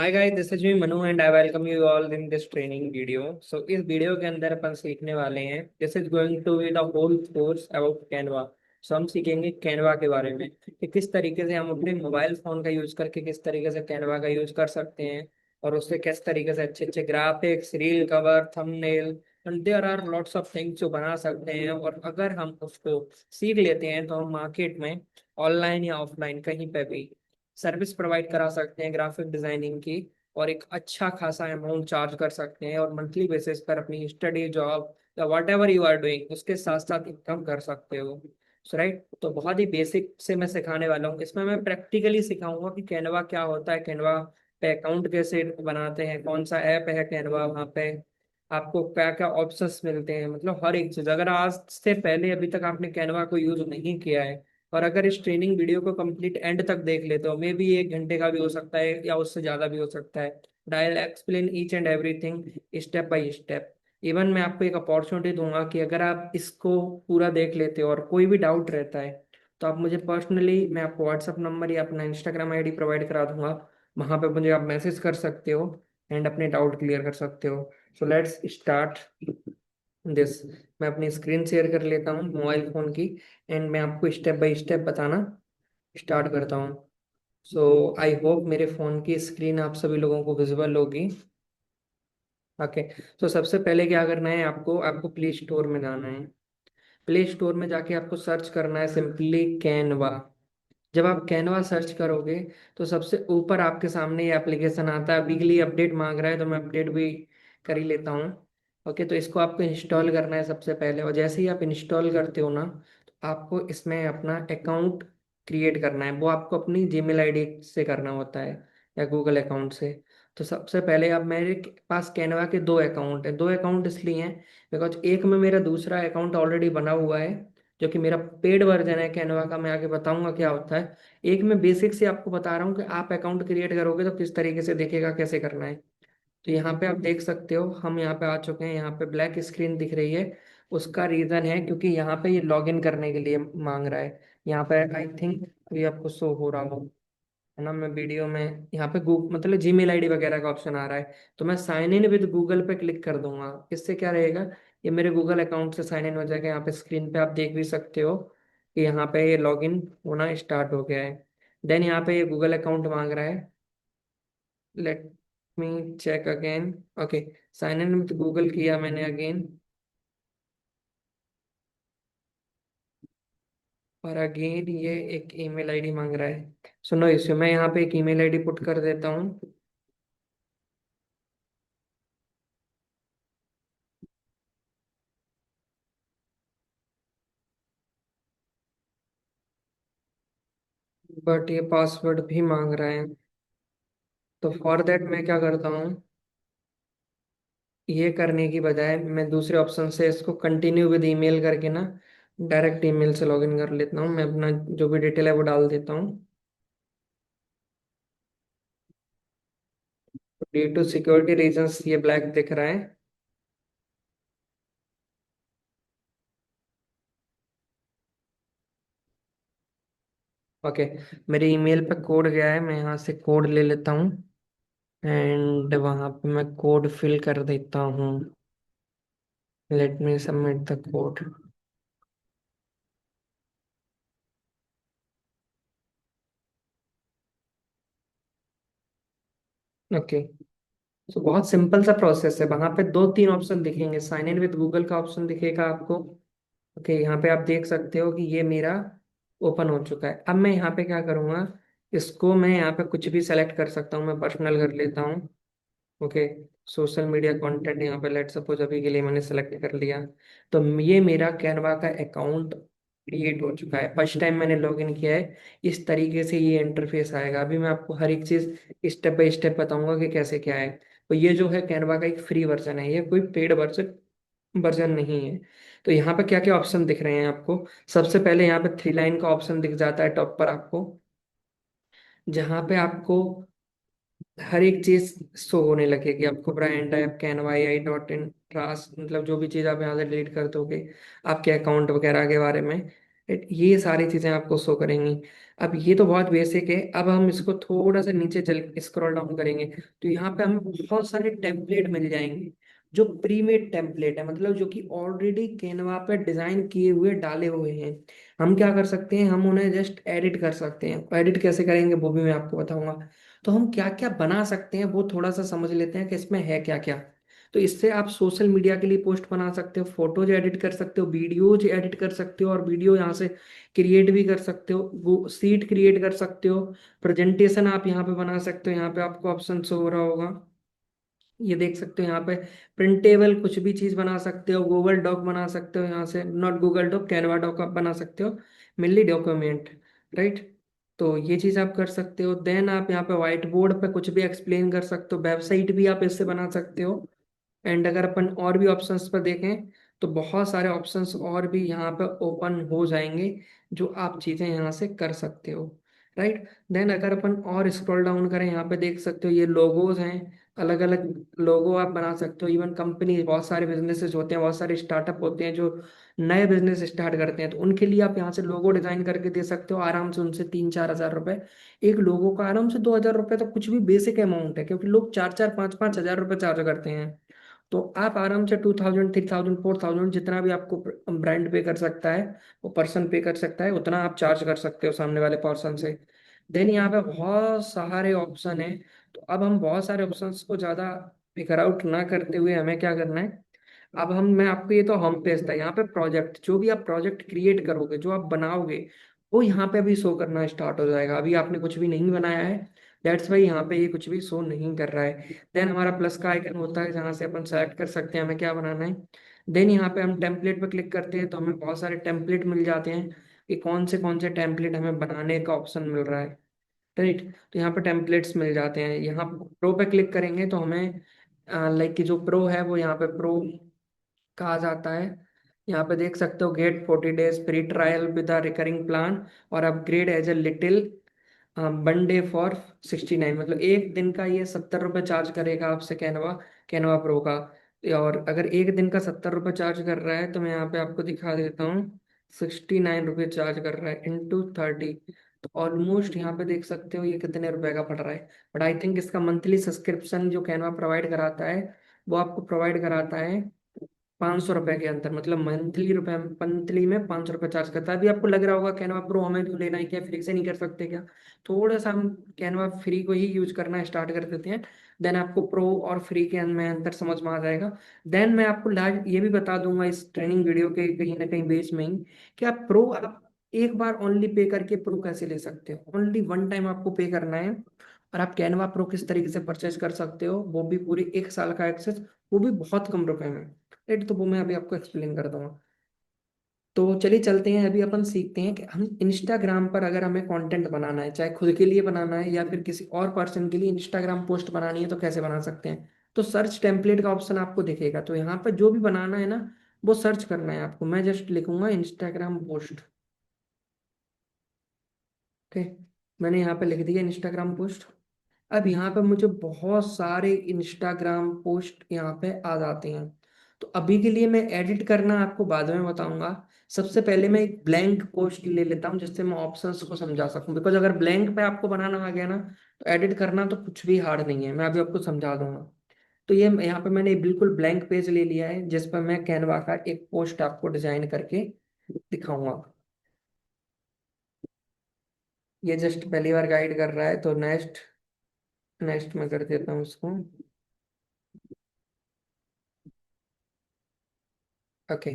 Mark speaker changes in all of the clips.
Speaker 1: Hi guys, this is me Manu and I welcome you all in this training video. So इस video के अंदर अपन सीखने वाले हैं, this is going to be the whole course about Canva. So हम सीखेंगे कैनवा के बारे में कि किस तरीके से हम अपने मोबाइल फोन का यूज करके किस तरीके से कैनवा का यूज कर सकते हैं, और उससे किस तरीके से अच्छे अच्छे graphics, reel cover, thumbnail and there are lots of things जो बना सकते हैं। और अगर हम उसको सीख लेते हैं तो हम मार्केट में ऑनलाइन या ऑफलाइन कहीं पे भी सर्विस प्रोवाइड करा सकते हैं ग्राफिक डिजाइनिंग की, और एक अच्छा खासा अमाउंट चार्ज कर सकते हैं और मंथली बेसिस पर अपनी स्टडी, जॉब या whatever you are doing उसके साथ साथ इनकम कर सकते हो। सो राइट, तो बहुत ही बेसिक से मैं सिखाने वाला हूँ। इसमें मैं प्रैक्टिकली सिखाऊंगा कि कैनवा क्या होता है, कैनवा पे अकाउंट कैसे बनाते हैं, कौन सा ऐप है कैनवा, वहाँ पे आपको क्या क्या ऑप्शंस मिलते हैं, मतलब हर एक चीज। अगर आज से पहले अभी तक आपने कैनवा को यूज नहीं किया है, और अगर इस ट्रेनिंग वीडियो को कंप्लीट एंड तक देख लेते हो, मे बी 1 घंटे का भी हो सकता है या उससे ज्यादा भी हो सकता है, I explain each and everything step by step. Even मैं आपको एक अपॉर्चुनिटी दूंगा कि अगर आप इसको पूरा देख लेते हो और कोई भी डाउट रहता है तो आप मुझे पर्सनली, मैं आपको व्हाट्सअप नंबर या अपना इंस्टाग्राम आईडी प्रोवाइड करा दूंगा, वहां पे मुझे आप मैसेज कर सकते हो एंड अपने डाउट क्लियर कर सकते हो। So let's start this. मैं अपनी स्क्रीन शेयर कर लेता हूँ मोबाइल फोन की, एंड मैं आपको स्टेप बाय स्टेप बताना स्टार्ट करता हूँ। सो आई होप मेरे फ़ोन की स्क्रीन आप सभी लोगों को विजिबल होगी। ओके। तो सबसे पहले क्या करना है, आपको आपको प्ले स्टोर में जाना है। प्ले स्टोर में जाके आपको सर्च करना है सिंपली कैनवा। जब आप कैनवा सर्च करोगे तो सबसे ऊपर आपके सामने ये एप्लीकेशन आता है। वीकली अपडेट मांग रहा है तो मैं अपडेट भी कर ही लेता हूँ। ओके, तो इसको आपको इंस्टॉल करना है सबसे पहले, और जैसे ही आप इंस्टॉल करते हो ना, तो आपको इसमें अपना अकाउंट क्रिएट करना है। वो आपको अपनी जीमेल आईडी से करना होता है या गूगल अकाउंट से। तो सबसे पहले अब मेरे पास कैनवा के 2 अकाउंट हैं। 2 अकाउंट इसलिए हैं बिकॉज एक में मेरा दूसरा अकाउंट ऑलरेडी बना हुआ है, जो कि मेरा पेड वर्जन है कैनवा का। मैं आगे बताऊंगा क्या होता है। एक मैं बेसिक से आपको बता रहा हूँ कि आप अकाउंट क्रिएट करोगे तो किस तरीके से दिखेगा, कैसे करना है। तो यहाँ पे आप देख सकते हो, हम यहाँ पे आ चुके हैं। यहाँ पे ब्लैक स्क्रीन दिख रही है, उसका रीजन है क्योंकि यहाँ पे ये लॉगिन करने के लिए मांग रहा है। यहाँ पे आई थिंक ये आपको शो हो रहा हो, है ना। मैं वीडियो में यहाँ पे गूगल मतलब जीमेल आईडी वगैरह का ऑप्शन आ रहा है, तो मैं साइन इन विद गूगल पे क्लिक कर दूंगा। इससे क्या रहेगा, ये मेरे गूगल अकाउंट से साइन इन हो जाएगा। यहाँ पे स्क्रीन पे आप देख भी सकते हो कि यहाँ पे ये लॉगिन होना स्टार्ट हो गया है। देन यहाँ पे ये गूगल अकाउंट मांग रहा है। Let me check again. Okay, sign in with Google किया मैंने अगेन, और अगेन ये एक ईमेल आईडी मांग रहा है। सुनो, इसे मैं यहाँ पे एक ईमेल आईडी पुट कर देता हूँ। बट ये पासवर्ड भी मांग रहा है। तो फॉर दैट मैं क्या करता हूँ, ये करने की बजाय मैं दूसरे ऑप्शन से इसको कंटिन्यू विद ईमेल करके ना डायरेक्ट ईमेल से लॉगिन कर लेता हूँ। मैं अपना जो भी डिटेल है वो डाल देता हूँ। ड्यू टू सिक्योरिटी रीजंस ये ब्लैक दिख रहा है। ओके, मेरे ईमेल पे कोड गया है, मैं यहाँ से कोड ले लेता हूँ एंड वहाँ पे मैं कोड फिल कर देता हूँ। Let me submit the code. Okay, तो बहुत सिंपल सा प्रोसेस है। वहां पे 2-3 ऑप्शन दिखेंगे, साइन इन विद गूगल का ऑप्शन दिखेगा आपको। ओके, यहाँ पे आप देख सकते हो कि ये मेरा ओपन हो चुका है। अब मैं यहाँ पे क्या करूँगा, इसको मैं यहाँ पे कुछ भी सेलेक्ट कर सकता हूँ। मैं पर्सनल कर लेता हूँ। ओके, सोशल मीडिया कंटेंट यहाँ पे लेट सपोज अभी के लिए मैंने सेलेक्ट कर लिया। तो ये मेरा कैनवा का अकाउंट क्रिएट हो चुका है। फर्स्ट टाइम मैंने लॉगिन किया है। इस तरीके से ये इंटरफेस आएगा। अभी मैं आपको हर एक चीज़ स्टेप बाय स्टेप बताऊंगा कि कैसे क्या है। तो ये जो है कैनवा का एक फ्री वर्जन है, ये कोई पेड वर्जन वर्जन नहीं है। तो यहाँ पे क्या क्या ऑप्शन दिख रहे हैं आपको, सबसे पहले यहाँ पे 3 लाइन का ऑप्शन दिख जाता है टॉप पर आपको, जहाँ पे आपको हर एक चीज शो होने लगेगी। आपको ब्रांड ऐप, कैनवा, AI.in, ट्रास, मतलब जो भी चीज़ आप यहाँ से डिलीट कर दोगे आपके अकाउंट वगैरह के बारे में, ये सारी चीजें आपको शो करेंगी। अब ये तो बहुत बेसिक है। अब हम इसको थोड़ा सा नीचे चल स्क्रॉल डाउन करेंगे तो यहाँ पे हमें बहुत सारे टेम्पलेट मिल जाएंगे, जो प्री मेड टेम्पलेट है, मतलब जो कि ऑलरेडी कैनवा पे डिजाइन किए हुए डाले हुए हैं। हम क्या कर सकते हैं, हम उन्हें जस्ट एडिट कर सकते हैं। एडिट कैसे करेंगे वो भी मैं आपको बताऊंगा। तो हम क्या क्या बना सकते हैं वो थोड़ा सा समझ लेते हैं कि इसमें है क्या क्या। तो इससे आप सोशल मीडिया के लिए पोस्ट बना सकते हो, फोटोज एडिट कर सकते हो, वीडियोज एडिट कर सकते हो, और वीडियो यहाँ से क्रिएट भी कर सकते हो, वो सीट क्रिएट कर सकते हो, प्रेजेंटेशन आप यहाँ पे बना सकते हो। यहाँ पे आपको ऑप्शन शो हो रहा होगा, ये देख सकते हो यहाँ पे। प्रिंटेबल कुछ भी चीज बना सकते हो, गूगल डॉक बना सकते हो यहाँ से, not Google doc, Canva doc आप बना सकते हो, मिली डॉक्यूमेंट, राइट। तो ये चीज आप कर सकते हो। देन आप यहाँ पे व्हाइट बोर्ड पे कुछ भी एक्सप्लेन कर सकते हो, वेबसाइट भी आप इससे बना सकते हो। एंड अगर अपन और भी ऑप्शंस पर देखें तो बहुत सारे ऑप्शंस और भी यहाँ पे ओपन हो जाएंगे, जो आप चीज़ें यहाँ से कर सकते हो, राइट। देन अगर अपन और स्क्रॉल डाउन करें, यहाँ पे देख सकते हो ये लोगोज हैं, अलग अलग लोगो आप बना सकते हो। इवन कंपनी, बहुत सारे बिजनेसेस होते हैं, बहुत सारे स्टार्टअप होते हैं जो नए बिजनेस स्टार्ट करते हैं, तो उनके लिए आप यहाँ से लोगो डिजाइन करके दे सकते हो आराम से। उनसे 3-4 हज़ार रुपए एक लोगों का, आराम से 2 हज़ार रुपए तो कुछ भी बेसिक अमाउंट है, क्योंकि लोग 4-4 5-5 हज़ार रुपए चार्ज करते हैं। तो आप आराम से 2,000 3,000 4,000 जितना भी आपको ब्रांड पे कर सकता है, वो पर्सन पे कर सकता है, उतना आप चार्ज कर सकते हो सामने वाले पर्सन से। देन यहाँ पे बहुत सारे ऑप्शन है। तो अब हम बहुत सारे ऑप्शंस को ज़्यादा फिगर आउट ना करते हुए हमें क्या करना है, अब हम मैं आपको, ये तो होम पेज था, यहाँ पे प्रोजेक्ट, जो भी आप प्रोजेक्ट क्रिएट करोगे, जो आप बनाओगे, वो यहाँ पे अभी शो करना स्टार्ट हो जाएगा। अभी आपने कुछ भी नहीं बनाया है, दैट्स वाई यहाँ पे ये कुछ भी शो नहीं कर रहा है। देन हमारा प्लस का आइकन होता है, जहाँ से अपन सेलेक्ट कर सकते हैं हमें क्या बनाना है। देन यहाँ पे हम टेम्पलेट पे क्लिक करते हैं तो हमें बहुत सारे टेम्पलेट मिल जाते हैं, कि कौन से टेम्पलेट हमें बनाने का ऑप्शन मिल रहा है, राइट। तो यहाँ पे टेम्पलेट्स मिल जाते हैं। यहाँ प्रो पे क्लिक करेंगे तो हमें लाइक कि जो प्रो है वो यहाँ पे प्रो कहा जाता है। यहाँ पे देख सकते हो, get 40 days free trial with recurring plan, और upgrade as a little 1 day for 69, मतलब एक दिन का ये 70 रुपये चार्ज करेगा आपसे कैनवा, कैनवा प्रो का। और अगर एक दिन का 70 रुपये चार्ज कर रहा है तो मैं यहाँ पे आपको दिखा देता हूँ, 69 रुपये चार्ज कर रहा है इंटू 30, तो ऑलमोस्ट यहाँ पे देख सकते हो ये कितने रुपए का पड़ रहा है। बट आई थिंक इसका मंथली सब्सक्रिप्शन जो कैनवा प्रोवाइड कराता है, वो आपको प्रोवाइड कराता है 500 रुपए के अंदर, मतलब मंथली में 500 रुपये चार्ज करता है। अभी आपको लग रहा होगा कैनवा प्रो हमें क्यों लेना है, क्या फ्री से नहीं कर सकते क्या। थोड़ा सा हम कैनवा फ्री को ही यूज करना स्टार्ट कर देते हैं, देन आपको प्रो और फ्री के में अंतर समझ में आ जाएगा। देन मैं आपको लास्ट ये भी बता दूंगा इस ट्रेनिंग वीडियो के कहीं ना कहीं बेस में ही, कि आप प्रो, आप एक बार ओनली पे करके प्रो कैसे ले सकते हो। ओनली वन टाइम आपको पे करना है, और आप कैनवा प्रो किस तरीके से परचेज कर सकते हो, वो भी पूरे 1 साल का एक्सेस, वो भी बहुत कम रुपए में, राइट। तो वो मैं अभी आपको एक्सप्लेन कर दूंगा। तो चलिए चलते हैं, अभी अपन सीखते हैं कि हम इंस्टाग्राम पर अगर हमें कंटेंट बनाना है, चाहे खुद के लिए बनाना है या फिर किसी और पर्सन के लिए इंस्टाग्राम पोस्ट बनानी है, तो कैसे बना सकते हैं। तो सर्च टेम्पलेट का ऑप्शन आपको दिखेगा, तो यहाँ पर जो भी बनाना है ना, वो सर्च करना है आपको। मैं जस्ट लिखूंगा इंस्टाग्राम पोस्ट, ओके। मैंने यहाँ पे लिख दिया इंस्टाग्राम पोस्ट। अब यहाँ पे मुझे बहुत सारे इंस्टाग्राम पोस्ट यहाँ पे आ जाते हैं। तो अभी के लिए मैं एडिट करना आपको बाद में बताऊंगा। सबसे पहले मैं एक ब्लैंक पोस्ट ले लेता हूँ, जिससे मैं ऑप्शंस को समझा सकूं, बिकॉज अगर ब्लैंक पे आपको बनाना आ गया ना, तो एडिट करना तो कुछ भी हार्ड नहीं है, मैं अभी आपको समझा दूंगा। तो ये यहाँ पे मैंने बिल्कुल ब्लैंक पेज ले लिया है, जिस पर मैं कैनवा का एक पोस्ट आपको डिजाइन करके दिखाऊंगा। ये जस्ट पहली बार गाइड कर रहा है, तो नेक्स्ट, नेक्स्ट में कर देता हूँ उसको, ओके।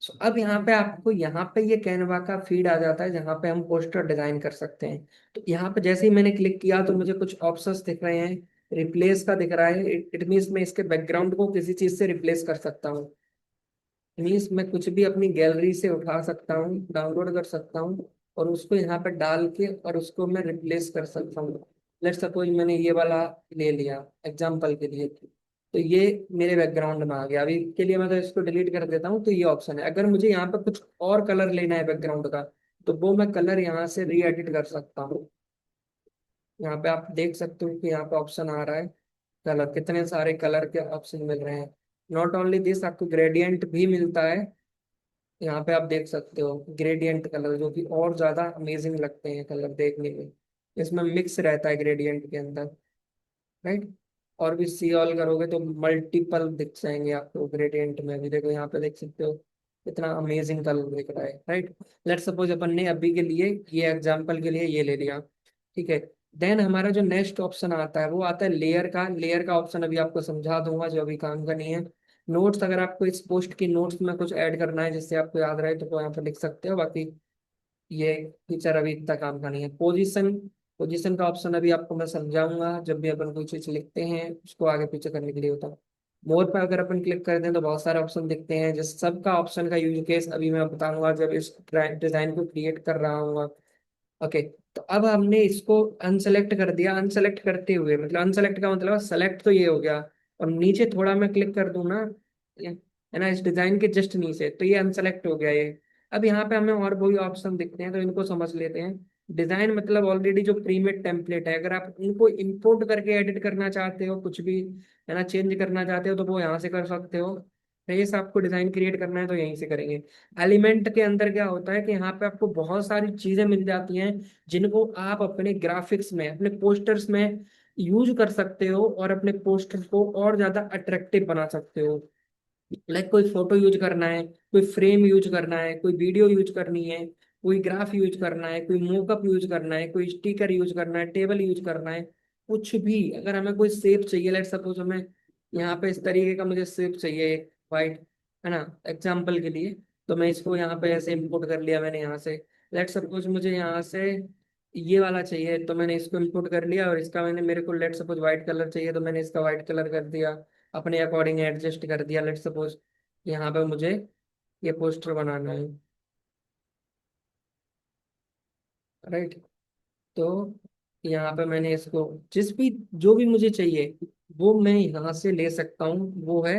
Speaker 1: सो अब यहाँ पे आपको, यहाँ पे ये कैनवा का फीड आ जाता है, जहाँ पे हम पोस्टर डिजाइन कर सकते हैं। तो यहाँ पे जैसे ही मैंने क्लिक किया तो मुझे कुछ ऑप्शंस दिख रहे हैं। रिप्लेस का दिख रहा है, इट मीन्स मैं इसके बैकग्राउंड को किसी चीज से रिप्लेस कर सकता हूँ। मीन्स मैं कुछ भी अपनी गैलरी से उठा सकता हूँ, डाउनलोड कर सकता हूँ, और उसको यहाँ पे डाल के और उसको मैं रिप्लेस कर सकता हूँ। लेट्स सपोज मैंने ये वाला ले लिया एग्जाम्पल के लिए, तो ये मेरे बैकग्राउंड में आ गया। अभी के लिए मैं तो इसको डिलीट कर देता हूँ। तो ये ऑप्शन है, अगर मुझे यहाँ पे कुछ और कलर लेना है बैकग्राउंड का, तो वो मैं कलर यहाँ से री एडिट कर सकता हूँ। यहाँ पे आप देख सकते हो कि यहाँ पे ऑप्शन आ रहा है कलर, कितने सारे कलर के ऑप्शन मिल रहे हैं। नॉट ओनली दिस, आपको ग्रेडियंट भी मिलता है, यहाँ पे आप देख सकते हो ग्रेडियंट कलर, जो कि और ज्यादा अमेजिंग लगते हैं कलर देखने में। इसमें मिक्स रहता है ग्रेडियंट के अंदर, राइट। और भी सी ऑल करोगे तो मल्टीपल दिख जाएंगे आपको ग्रेडियंट में भी। देखो यहाँ पे देख सकते हो कितना अमेजिंग कलर दिख रहा है, राइट। लेट्स सपोज अपन ने अभी के लिए, ये एग्जांपल के लिए ये ले लिया, ठीक है। देन हमारा जो नेक्स्ट ऑप्शन आता है वो आता है लेयर का। लेयर का ऑप्शन अभी आपको समझा दूंगा, जो अभी काम का नहीं है। नोट्स, अगर आपको इस पोस्ट की नोट्स में कुछ ऐड करना है जिससे आपको याद रहे तो वो यहाँ पे लिख सकते हो। बाकी ये फीचर अभी इतना काम का नहीं है। पोजीशन, पोजीशन का ऑप्शन अभी आपको मैं समझाऊंगा जब भी अपन कोई चीज लिखते हैं उसको आगे पीछे करने के लिए होता है। मोर पे अगर अपन क्लिक करते हैं तो बहुत सारे ऑप्शन दिखते हैं। जिस सबका ऑप्शन का यूज केस अभी मैं बताऊंगा जब इस डिजाइन को क्रिएट कर रहा हूँ। ओके, तो अब हमने इसको अनसेलेक्ट कर दिया। अनसेलेक्ट करते हुए, मतलब अनसेलेक्ट का मतलब सेलेक्ट तो ये हो गया, और नीचे थोड़ा मैं क्लिक कर दूं ना, है ना, इस डिजाइन के जस्ट नीचे, तो ये अनसेलेक्ट हो गया ये। अब यहाँ पे हमें और वही ऑप्शन दिखते हैं तो इनको समझ लेते हैं। डिजाइन मतलब ऑलरेडी जो प्रीमेड टेम्पलेट है, अगर आप इनको इंपोर्ट करके एडिट करना चाहते हो, कुछ भी, है ना, चेंज करना चाहते हो तो वो यहाँ से कर सकते हो। फेस आपको डिजाइन क्रिएट करना है तो यहीं से करेंगे। एलिमेंट के अंदर क्या होता है कि यहाँ पे आपको बहुत सारी चीजें मिल जाती हैं जिनको आप अपने ग्राफिक्स में, अपने पोस्टर्स में यूज कर सकते हो और अपने पोस्टर्स को और ज्यादा अट्रैक्टिव बना सकते हो। लाइक कोई फोटो यूज करना है, कोई फ्रेम यूज करना है, कोई वीडियो यूज करनी है, कोई ग्राफ यूज करना है, कोई मोकअप यूज करना है, कोई स्टिकर यूज करना है, टेबल यूज करना है, कुछ भी। अगर हमें कोई शेप चाहिए, लेट सपोज हमें यहाँ पे इस तरीके का मुझे शेप चाहिए, वाइट, है ना, एग्जाम्पल के लिए, तो मैं इसको यहाँ पे ऐसे इंपोर्ट कर लिया मैंने यहाँ से। लेट सपोज मुझे यहाँ से ये वाला चाहिए तो मैंने इसको इंपोर्ट कर लिया, और इसका मैंने, मेरे को लेट सपोज व्हाइट कलर चाहिए तो मैंने इसका व्हाइट कलर कर दिया, अपने अकॉर्डिंग एडजस्ट कर दिया। लेट सपोज यहाँ पे मुझे ये पोस्टर बनाना है, राइट। तो यहाँ पे मैंने इसको, जिस भी, जो भी मुझे चाहिए वो मैं यहाँ से ले सकता हूँ। वो है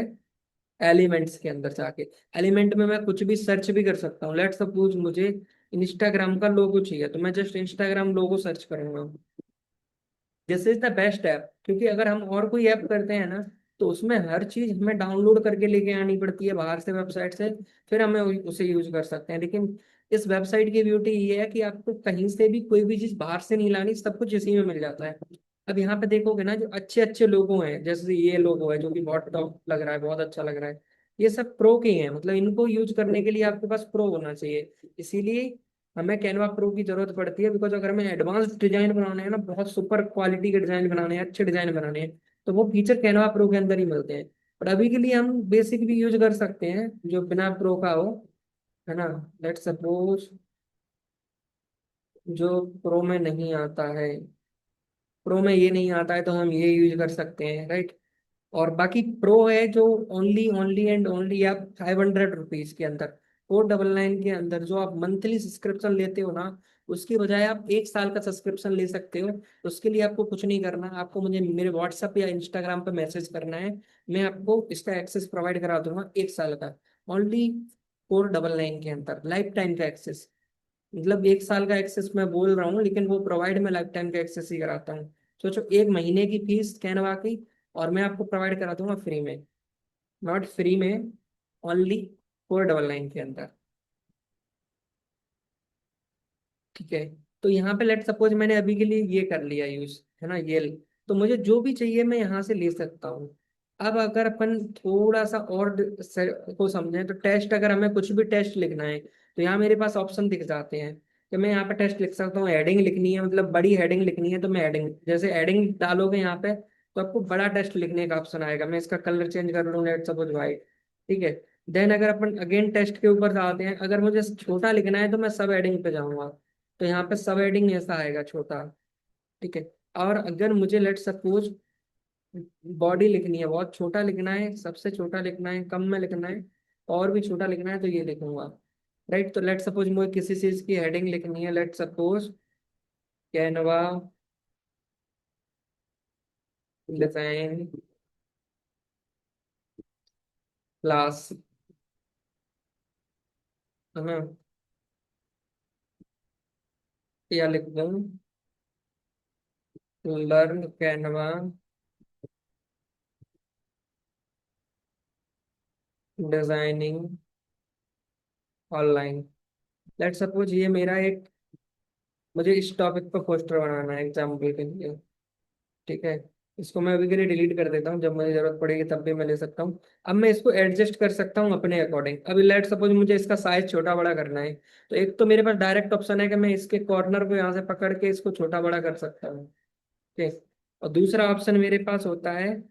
Speaker 1: एलिमेंट्स के अंदर जाके। एलिमेंट में मैं कुछ भी सर्च भी कर सकता हूँ। लेट सपोज मुझे इंस्टाग्राम का लोगो चाहिए तो मैं जस्ट इंस्टाग्राम लोगो सर्च करूंगा। This is the best app, क्योंकि अगर हम और कोई ऐप करते हैं ना तो उसमें हर चीज हमें डाउनलोड करके लेके आनी पड़ती है बाहर से, वेबसाइट से, फिर हमें उसे यूज कर सकते हैं। लेकिन इस वेबसाइट की ब्यूटी ये है कि आपको कहीं से भी कोई भी चीज बाहर से नहीं लानी, सब कुछ इसी में मिल जाता है। अब यहाँ पे देखोगे ना, जो अच्छे अच्छे लोगो हैं, जैसे ये लोगो है जो कि बहुत टॉप लग रहा है, बहुत अच्छा लग रहा है, ये सब प्रो के हैं। मतलब इनको यूज करने के लिए आपके पास प्रो होना चाहिए। इसीलिए हमें कैनवा प्रो की जरूरत पड़ती है, बिकॉज अगर हमें एडवांस डिजाइन बनाने हैं ना, बहुत सुपर क्वालिटी के डिजाइन बनाने हैं, अच्छे डिजाइन बनाने हैं, तो वो फीचर कैनवा प्रो के अंदर ही मिलते हैं। पर अभी के लिए हम बेसिक भी यूज कर सकते हैं जो बिना प्रो का हो, है ना। लेट सपोज जो प्रो में नहीं आता है, प्रो में ये नहीं आता है तो हम ये यूज कर सकते हैं, राइट। और बाकी प्रो है जो ओनली ओनली एंड ओनली आप 500 रुपीज के अंदर, 499 के अंदर, जो आप मंथली सब्सक्रिप्शन लेते हो ना, उसकी बजाय आप 1 साल का सब्सक्रिप्शन ले सकते हो। तो उसके लिए आपको कुछ नहीं करना, आपको मुझे मेरे व्हाट्सएप या इंस्टाग्राम पे मैसेज करना है, मैं आपको इसका एक्सेस प्रोवाइड करा दूंगा 1 साल का, ओनली 499 के अंदर, लाइफ टाइम का एक्सेस। मतलब 1 साल का एक्सेस मैं बोल रहा हूँ, लेकिन वो प्रोवाइड मैं लाइफ टाइम का एक्सेस ही कराता हूँ। सोचो, 1 महीने की फीस कैनवा की, और मैं आपको प्रोवाइड करा दूंगा फ्री में, नॉट फ्री में, ओनली 499 के अंदर, ठीक है। तो यहाँ पे लेट सपोज मैंने अभी के लिए ये कर लिया यूज, है ना, ये। तो मुझे जो भी चाहिए मैं यहाँ से ले सकता हूँ। अब अगर अपन थोड़ा सा और को समझें तो टेस्ट, अगर हमें कुछ भी टेस्ट लिखना है तो यहाँ मेरे पास ऑप्शन दिख जाते हैं कि मैं यहाँ पे टेस्ट लिख सकता हूँ। हेडिंग लिखनी है, मतलब बड़ी हेडिंग लिखनी है, तो मैं हेडिंग, जैसे हेडिंग डालोगे यहाँ पे तो आपको बड़ा टेस्ट लिखने का ऑप्शन आएगा। मैं इसका कलर चेंज कर लूँ, लेट सपोज व्हाइट, ठीक है। देन अगर अपन अगेन टेस्ट के ऊपर जाते हैं, अगर मुझे छोटा लिखना है तो मैं सब हेडिंग पे जाऊंगा, तो यहाँ पे सब हेडिंग ऐसा आएगा, छोटा, ठीक है। और अगर मुझे लेट सपोज बॉडी लिखनी है, बहुत छोटा लिखना है, सबसे छोटा लिखना है, कम में लिखना है, और भी छोटा लिखना है, तो ये लिखूंगा, राइट। तो लेट सपोज मुझे किसी चीज की हेडिंग लिखनी है, let suppose Canva design class, है ना, या लिख दूँ learn Canva designing online. Late suppose ये मेरा एक, मुझे इस टॉपिक पर पोस्टर बनाना है एग्जाम्पल के लिए। ठीक है, इसको मैं अभी के लिए डिलीट कर देता हूँ, जब मुझे जरूरत पड़ेगी तब भी मैं ले सकता हूँ। अब मैं इसको एडजस्ट कर सकता हूँ अपने अकॉर्डिंग। अभी लेट सपोज मुझे इसका साइज छोटा बड़ा करना है, तो एक तो मेरे पास डायरेक्ट ऑप्शन है कि मैं इसके कॉर्नर को यहाँ से पकड़ के इसको छोटा बड़ा कर सकता हूँ। ठीक है, और दूसरा ऑप्शन मेरे पास होता है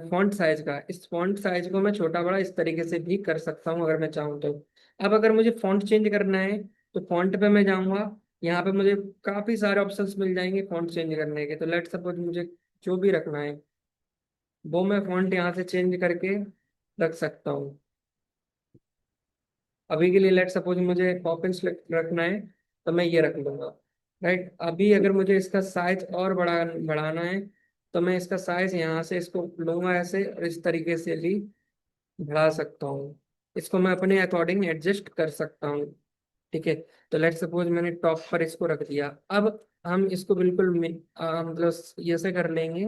Speaker 1: फॉन्ट साइज का। इस फॉन्ट साइज को मैं छोटा बड़ा इस तरीके से भी कर सकता हूँ अगर मैं चाहूँ तो। अब अगर मुझे फॉन्ट चेंज करना है तो फॉन्ट पे मैं जाऊँगा, यहाँ पे मुझे काफ़ी सारे ऑप्शंस मिल जाएंगे फॉन्ट चेंज करने के। तो लेट सपोज मुझे जो भी रखना है वो मैं फॉन्ट यहाँ से चेंज करके रख सकता हूँ। अभी के लिए लेट सपोज मुझे पॉपिंस रखना है तो मैं ये रख लूंगा। राइट, अभी अगर मुझे इसका साइज और बढ़ाना है तो मैं इसका साइज यहाँ से इसको लूंगा ऐसे, और इस तरीके से भी बढ़ा सकता हूँ। इसको मैं अपने अकॉर्डिंग एडजस्ट कर सकता हूँ। ठीक है, तो लेट सपोज मैंने टॉप पर इसको रख दिया। अब हम इसको बिल्कुल मतलब ये से कर लेंगे।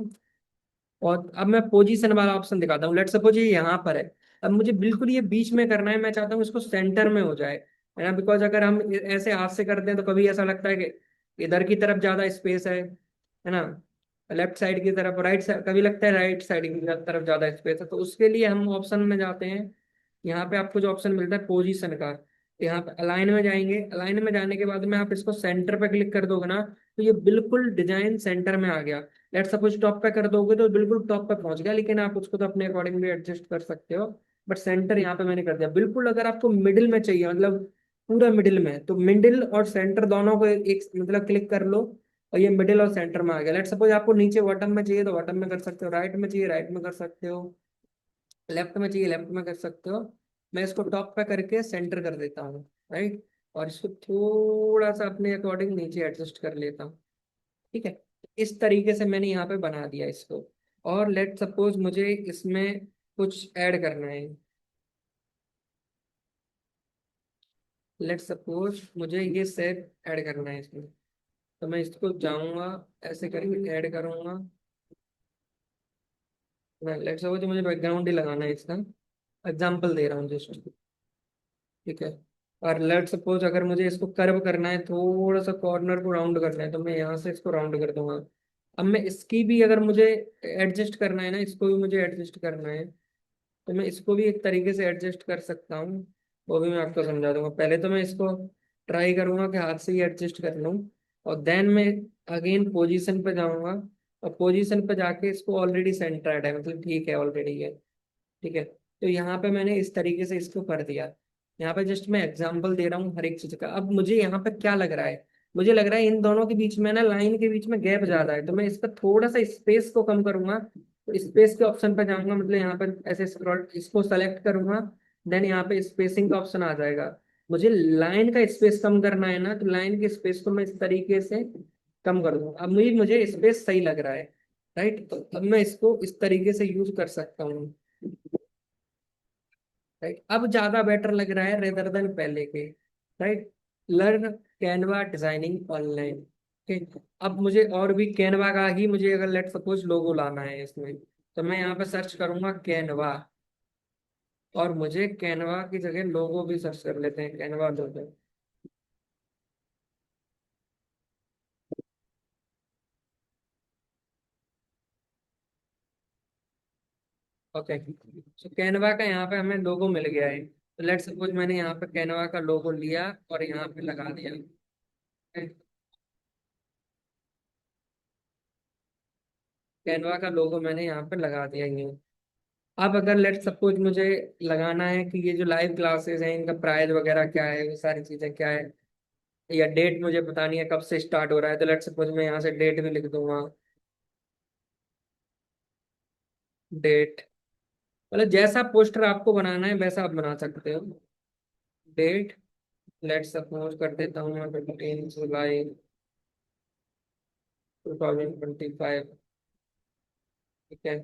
Speaker 1: और अब मैं पोजीशन वाला ऑप्शन दिखाता हूँ। लेट सपोज ये यहाँ पर है, अब मुझे बिल्कुल ये बीच में करना है। मैं चाहता हूँ इसको सेंटर में हो जाए, है ना। बिकॉज अगर हम ऐसे हाथ से करते हैं तो कभी ऐसा लगता है कि इधर की तरफ ज्यादा स्पेस है ना, लेफ्ट साइड की तरफ, राइट साइड कभी लगता है राइट साइड की तरफ ज्यादा स्पेस है। तो उसके लिए हम ऑप्शन में जाते हैं। यहाँ पे आपको जो ऑप्शन मिलता है पोजीशन का, यहाँ पे अलाइन में जाएंगे। अलाइन में जाने के बाद में आप इसको सेंटर पे क्लिक कर दोगे ना, तो ये बिल्कुल डिजाइन सेंटर में आ गया। लेट सपोज टॉप पे कर दोगे तो बिल्कुल टॉप पे पहुंच गया, लेकिन आप उसको तो अपने अकॉर्डिंग भी एडजस्ट कर सकते हो। बट सेंटर यहाँ पे मैंने कर दिया बिल्कुल। अगर आपको मिडिल में चाहिए, मतलब पूरा मिडिल में, तो मिडिल और सेंटर दोनों को एक मतलब क्लिक कर लो, और ये मिडिल और सेंटर में आ गया। लेट सपोज आपको नीचे बॉटम में चाहिए तो बॉटम में कर सकते हो, राइट में चाहिए राइट में कर सकते हो, लेफ्ट में चाहिए लेफ्ट में कर सकते हो। मैं इसको टॉप पे करके सेंटर कर देता हूँ। राइट, और इसको थोड़ा सा अपने अकॉर्डिंग नीचे एडजस्ट कर लेता हूँ। ठीक है, इस तरीके से मैंने यहाँ पे बना दिया इसको। और लेट सपोज मुझे इसमें कुछ ऐड करना है। लेट सपोज मुझे ये सेट ऐड करना है इसमें, तो मैं इसको जाऊंगा, ऐसे करके ऐड करूंगा। मैं लेट सपोज मुझे बैकग्राउंड ही लगाना है इसका, एग्जाम्पल दे रहा हूँ जस्ट। ठीक है, और लेट सपोज अगर मुझे इसको कर्व करना है, थोड़ा सा कॉर्नर को राउंड करना है, तो मैं यहाँ से इसको राउंड कर दूंगा। अब मैं इसकी भी अगर मुझे एडजस्ट करना है ना, इसको भी मुझे एडजस्ट करना है, तो मैं इसको भी एक तरीके से एडजस्ट कर सकता हूँ। वो भी मैं आपको समझा दूंगा। पहले तो मैं इसको ट्राई करूंगा कि हाथ से ही एडजस्ट कर लूँ, और देन मैं अगेन पोजीशन पे जाऊंगा, और पोजीशन पे जाके इसको ऑलरेडी सेंटर्ड है, मतलब ठीक है ऑलरेडी है। ठीक है, तो यहाँ पे मैंने इस तरीके से इसको कर दिया। यहाँ पे जस्ट मैं एग्जांपल दे रहा हूँ हर एक चीज का। अब मुझे यहाँ पे क्या लग रहा है, मुझे लग रहा है इन दोनों के बीच में ना, लाइन के बीच में गैप ज्यादा है, तो मैं इसका थोड़ा सा स्पेस को कम करूंगा। तो स्पेस के ऑप्शन पे जाऊंगा, मतलब यहाँ पे ऐसे स्क्रॉल इसको सेलेक्ट करूंगा, देन यहाँ पे स्पेसिंग का ऑप्शन आ जाएगा। मुझे लाइन का स्पेस कम करना है ना, तो लाइन के स्पेस को मैं इस तरीके से कम कर दूंगा। अब मुझे मुझे स्पेस सही लग रहा है। राइट, तो अब मैं इसको इस तरीके से यूज कर सकता हूँ। राइट, अब ज्यादा बेटर लग रहा है रेदर देन पहले के। Right, learn Canva designing online. ठीक, अब मुझे और भी कैनवा का ही, मुझे अगर लेट सपोज लोगो लाना है इसमें, तो मैं यहाँ पे सर्च करूंगा कैनवा, और मुझे कैनवा की जगह लोगो भी सर्च कर लेते हैं, कैनवा लोगो। ओके, तो कैनवा का यहाँ पे हमें लोगो मिल गया है। तो लेट सपोज मैंने यहाँ पे कैनवा का लोगो लिया और यहाँ पे लगा दिया। कैनवा का लोगो मैंने यहाँ पे लगा दिया ये। अब अगर लेट सपोज मुझे लगाना है कि ये जो लाइव क्लासेस हैं इनका प्राइस वगैरह क्या है, वो सारी चीजें क्या है, या डेट मुझे बतानी है कब से स्टार्ट हो रहा है, तो लेट सपोज मैं यहाँ से डेट भी लिख दूंगा। डेट, मतलब जैसा पोस्टर आपको बनाना है वैसा आप बना सकते हो। डेट, लेट सपोज कर देता हूँ मैं 15 जुलाई 2025। ठीक है,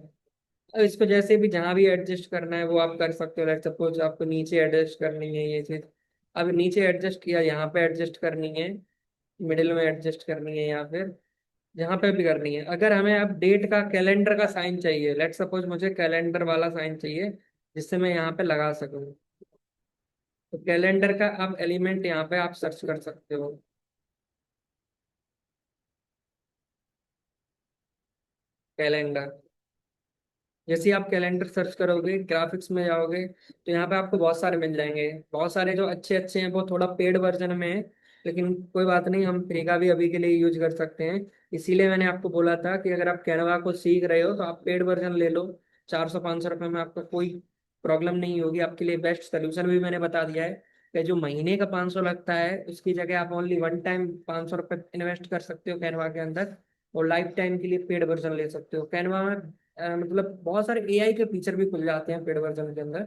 Speaker 1: अब इसको जैसे भी जहां भी एडजस्ट करना है वो आप कर सकते हो। लेट सपोज आपको नीचे एडजस्ट करनी है ये चीज, अब नीचे एडजस्ट किया, यहाँ पे एडजस्ट करनी है, मिडिल में एडजस्ट करनी है, या फिर जहाँ पे भी करनी है। अगर हमें अब डेट का कैलेंडर का साइन चाहिए, लेट सपोज मुझे कैलेंडर वाला साइन चाहिए जिससे मैं यहाँ पे लगा सकूँ। तो कैलेंडर का आप एलिमेंट यहाँ पे आप सर्च कर सकते हो। कैलेंडर, जैसे ही आप कैलेंडर सर्च करोगे, ग्राफिक्स में जाओगे, तो यहाँ पे आपको बहुत सारे मिल जाएंगे। बहुत सारे जो अच्छे अच्छे हैं वो थोड़ा पेड वर्जन में है, लेकिन कोई बात नहीं, हम फ्री का भी अभी के लिए यूज कर सकते हैं। इसीलिए मैंने आपको बोला था कि अगर आप कैनवा को सीख रहे हो तो आप पेड वर्जन ले लो। 400 500 रुपये में आपको कोई प्रॉब्लम नहीं होगी, आपके लिए बेस्ट सोल्यूशन भी मैंने बता दिया है। कि जो महीने का 500 लगता है उसकी जगह आप ओनली वन टाइम 500 रुपये इन्वेस्ट कर सकते हो कैनवा के अंदर, और लाइफ टाइम के लिए पेड वर्जन ले सकते हो कैनवा में। मतलब बहुत सारे एआई के फीचर भी खुल जाते हैं पेड वर्जन के अंदर।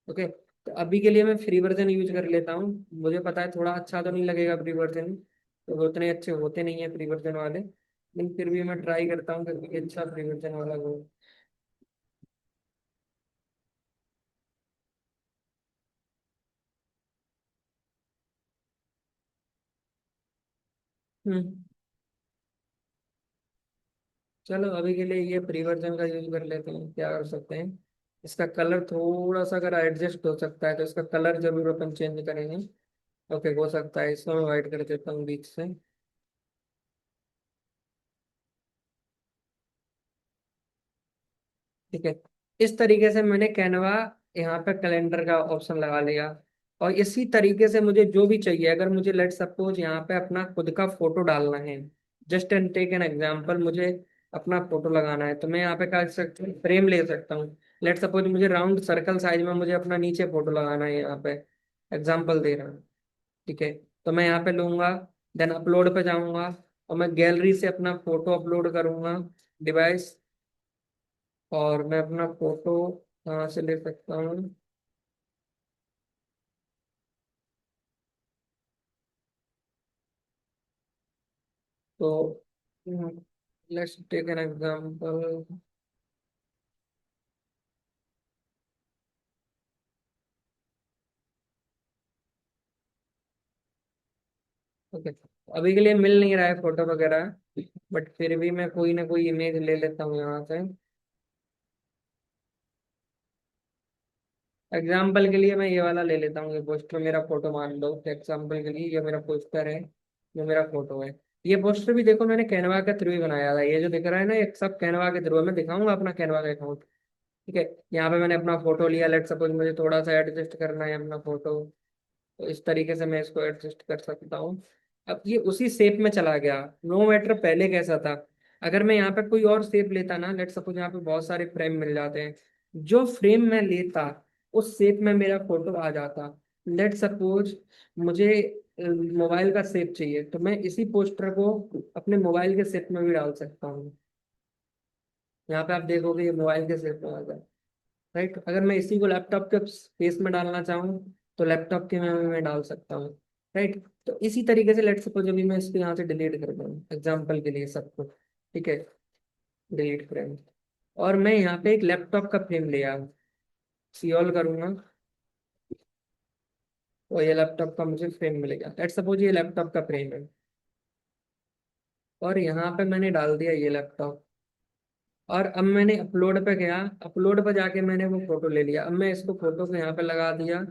Speaker 1: ओके, तो अभी के लिए मैं फ्री वर्जन यूज कर लेता हूँ। मुझे पता है थोड़ा अच्छा तो नहीं लगेगा फ्री वर्जन, तो वो उतने अच्छे होते नहीं है फ्री वर्जन वाले, लेकिन फिर भी मैं ट्राई करता हूँ कि कोई अच्छा फ्री वर्जन वाला हो। हम्म। चलो अभी के लिए ये फ्री वर्जन का यूज कर लेते हैं, क्या कर सकते हैं। इसका कलर थोड़ा सा अगर एडजस्ट हो सकता है तो इसका कलर जरूर अपन चेंज करेंगे। ओके, हो सकता है इसको मैं वाइट कर देता हूँ बीच से। ठीक है, इस तरीके से मैंने कैनवा यहाँ पे कैलेंडर का ऑप्शन लगा लिया। और इसी तरीके से मुझे जो भी चाहिए, अगर मुझे लेट सपोज यहाँ पे अपना खुद का फोटो डालना है, just and take an example, मुझे अपना फोटो लगाना है, तो मैं यहाँ पे कर सकता हूँ, फ्रेम ले सकता हूँ। लेट सपोज मुझे राउंड सर्कल साइज में मुझे अपना नीचे फोटो लगाना है, यहाँ पे एग्जाम्पल दे रहा हूँ। ठीक है, तो मैं यहाँ पे लूंगा, देन अपलोड पे जाऊंगा, और मैं गैलरी से अपना फोटो अपलोड करूंगा, डिवाइस। और मैं अपना फोटो कहाँ से ले सकता हूँ, तो let's take an example. Okay, अभी के लिए मिल नहीं रहा है फोटो वगैरह, बट फिर भी मैं कोई ना कोई इमेज ले लेता हूँ यहाँ से। एग्जाम्पल के लिए मैं ये वाला ले लेता हूँ, ये पोस्टर मेरा फोटो मान लो एग्जाम्पल के लिए, ये मेरा पोस्टर है, ये मेरा फोटो है। ये पोस्टर भी देखो मैंने कैनवा के थ्रू ही बनाया था, ये जो दिख रहा है ना ये सब कैनवा के थ्रू है। मैं दिखाऊंगा अपना कैनवा का अकाउंट। ठीक है, यहाँ पे मैंने अपना फोटो लिया, लेट सपोज मुझे थोड़ा सा एडजस्ट करना है अपना फोटो, तो इस तरीके से मैं इसको एडजस्ट कर सकता हूँ। अब ये उसी शेप में चला गया। नो मैटर पहले कैसा था, अगर मैं यहाँ पे कोई और शेप लेता ना, लेट सपोज यहाँ पे बहुत सारे फ्रेम मिल जाते हैं, जो फ्रेम मैं लेता उस शेप में मेरा फोटो आ जाता। लेट सपोज मुझे मोबाइल का शेप चाहिए, तो मैं इसी पोस्टर को अपने मोबाइल के शेप में भी डाल सकता हूँ। यहाँ पे आप देखोगे ये मोबाइल के शेप में आ जाए। राइट, अगर मैं इसी को लैपटॉप के स्पेस में डालना चाहूँ तो लैपटॉप के में मैं डाल सकता हूँ। राइट, तो इसी तरीके से लेट सपोज अभी मैं इसको यहाँ से डिलीट कर दूँ एग्जाम्पल के लिए सब कुछ। ठीक है, डिलीट फ्रेम, और मैं यहाँ पे एक लैपटॉप का फ्रेम ले आऊँ, सी ऑल करूंगा, और ये लैपटॉप का मुझे फ्रेम मिलेगा। लेट सपोज ये लैपटॉप का फ्रेम है, और यहाँ पे मैंने डाल दिया ये लैपटॉप। और अब मैंने अपलोड पे गया, अपलोड पे जाके मैंने वो फोटो ले लिया, अब मैं इसको फोटो को यहाँ पे लगा दिया,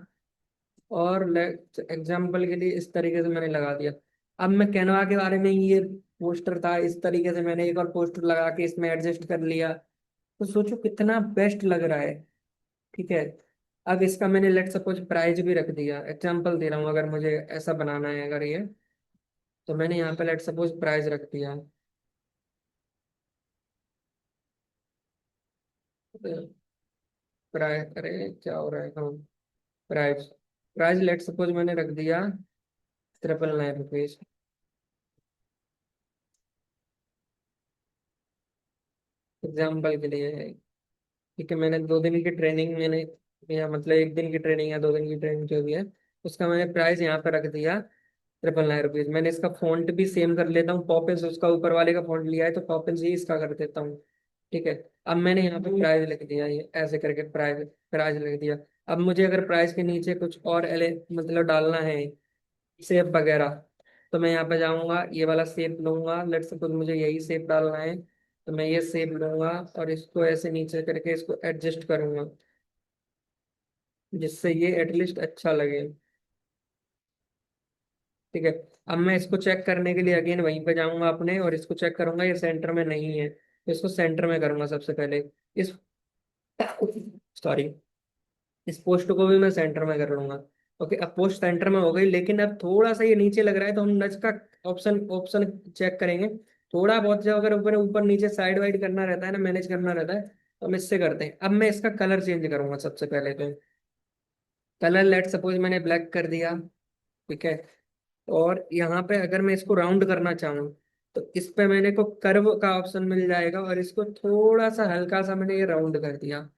Speaker 1: और एग्जाम्पल के लिए इस तरीके से मैंने लगा दिया। अब मैं कैनवा के बारे में ये पोस्टर था, इस तरीके से मैंने एक और पोस्टर लगा के इसमें एडजस्ट कर लिया, तो सोचो कितना बेस्ट लग रहा है। ठीक है, अब इसका मैंने लेट सपोज प्राइस भी रख दिया, एग्जाम्पल दे रहा हूँ, अगर मुझे ऐसा बनाना है अगर ये, तो मैंने यहाँ पे लेट सपोज प्राइस रख दिया। प्राइस, अरे क्या हो रहा है, हाँ, प्राइस, प्राइस लेट सपोज मैंने रख दिया 999 रुपीज, एग्जाम्पल के लिए है। ठीक है, मैंने 2 दिन की ट्रेनिंग मैंने, या मतलब 1 दिन की ट्रेनिंग या 2 दिन की ट्रेनिंग जो भी है, उसका मैंने प्राइस यहाँ पे रख दिया 999 रुपीज। मैंने इसका फॉन्ट भी सेम कर लेता हूँ, पॉपिंस उसका ऊपर वाले का फॉन्ट लिया है तो पॉपिंस ही इसका कर देता हूँ। ठीक है, अब मैंने यहाँ पे प्राइस लिख दिया, ये ऐसे करके प्राइस, प्राइस लिख दिया। अब मुझे अगर प्राइस के नीचे कुछ और एले मतलब डालना है, सेप वगैरह, तो मैं यहाँ पे जाऊंगा, ये वाला सेप लूंगा, लेट सपोज मुझे यही सेप डालना है, तो मैं ये सेप लूंगा और इसको ऐसे नीचे करके इसको एडजस्ट करूंगा। जिससे ये एटलीस्ट अच्छा लगे। ठीक है। अब मैं इसको चेक करने के लिए अगेन वहीं पे जाऊंगा अपने, और इसको चेक करूंगा ये सेंटर में नहीं है, तो इसको सेंटर में करूंगा सबसे पहले। इस सॉरी, इस पोस्ट को भी मैं सेंटर में कर लूंगा। ओके, अब पोस्ट सेंटर में हो गई, लेकिन अब थोड़ा सा ये नीचे लग रहा है, तो हम नज का ऑप्शन ऑप्शन चेक करेंगे। थोड़ा बहुत जो अगर ऊपर ऊपर नीचे साइड वाइड करना रहता है ना, मैनेज करना रहता है, तो हम इससे करते हैं। अब मैं इसका कलर चेंज करूंगा सबसे पहले तो। कलर लेट सपोज मैंने ब्लैक कर दिया। ठीक है। और यहाँ पे अगर मैं इसको राउंड करना चाहूँ, तो इस पे मैंने को कर्व का ऑप्शन मिल जाएगा, और इसको थोड़ा सा हल्का सा मैंने ये राउंड कर दिया।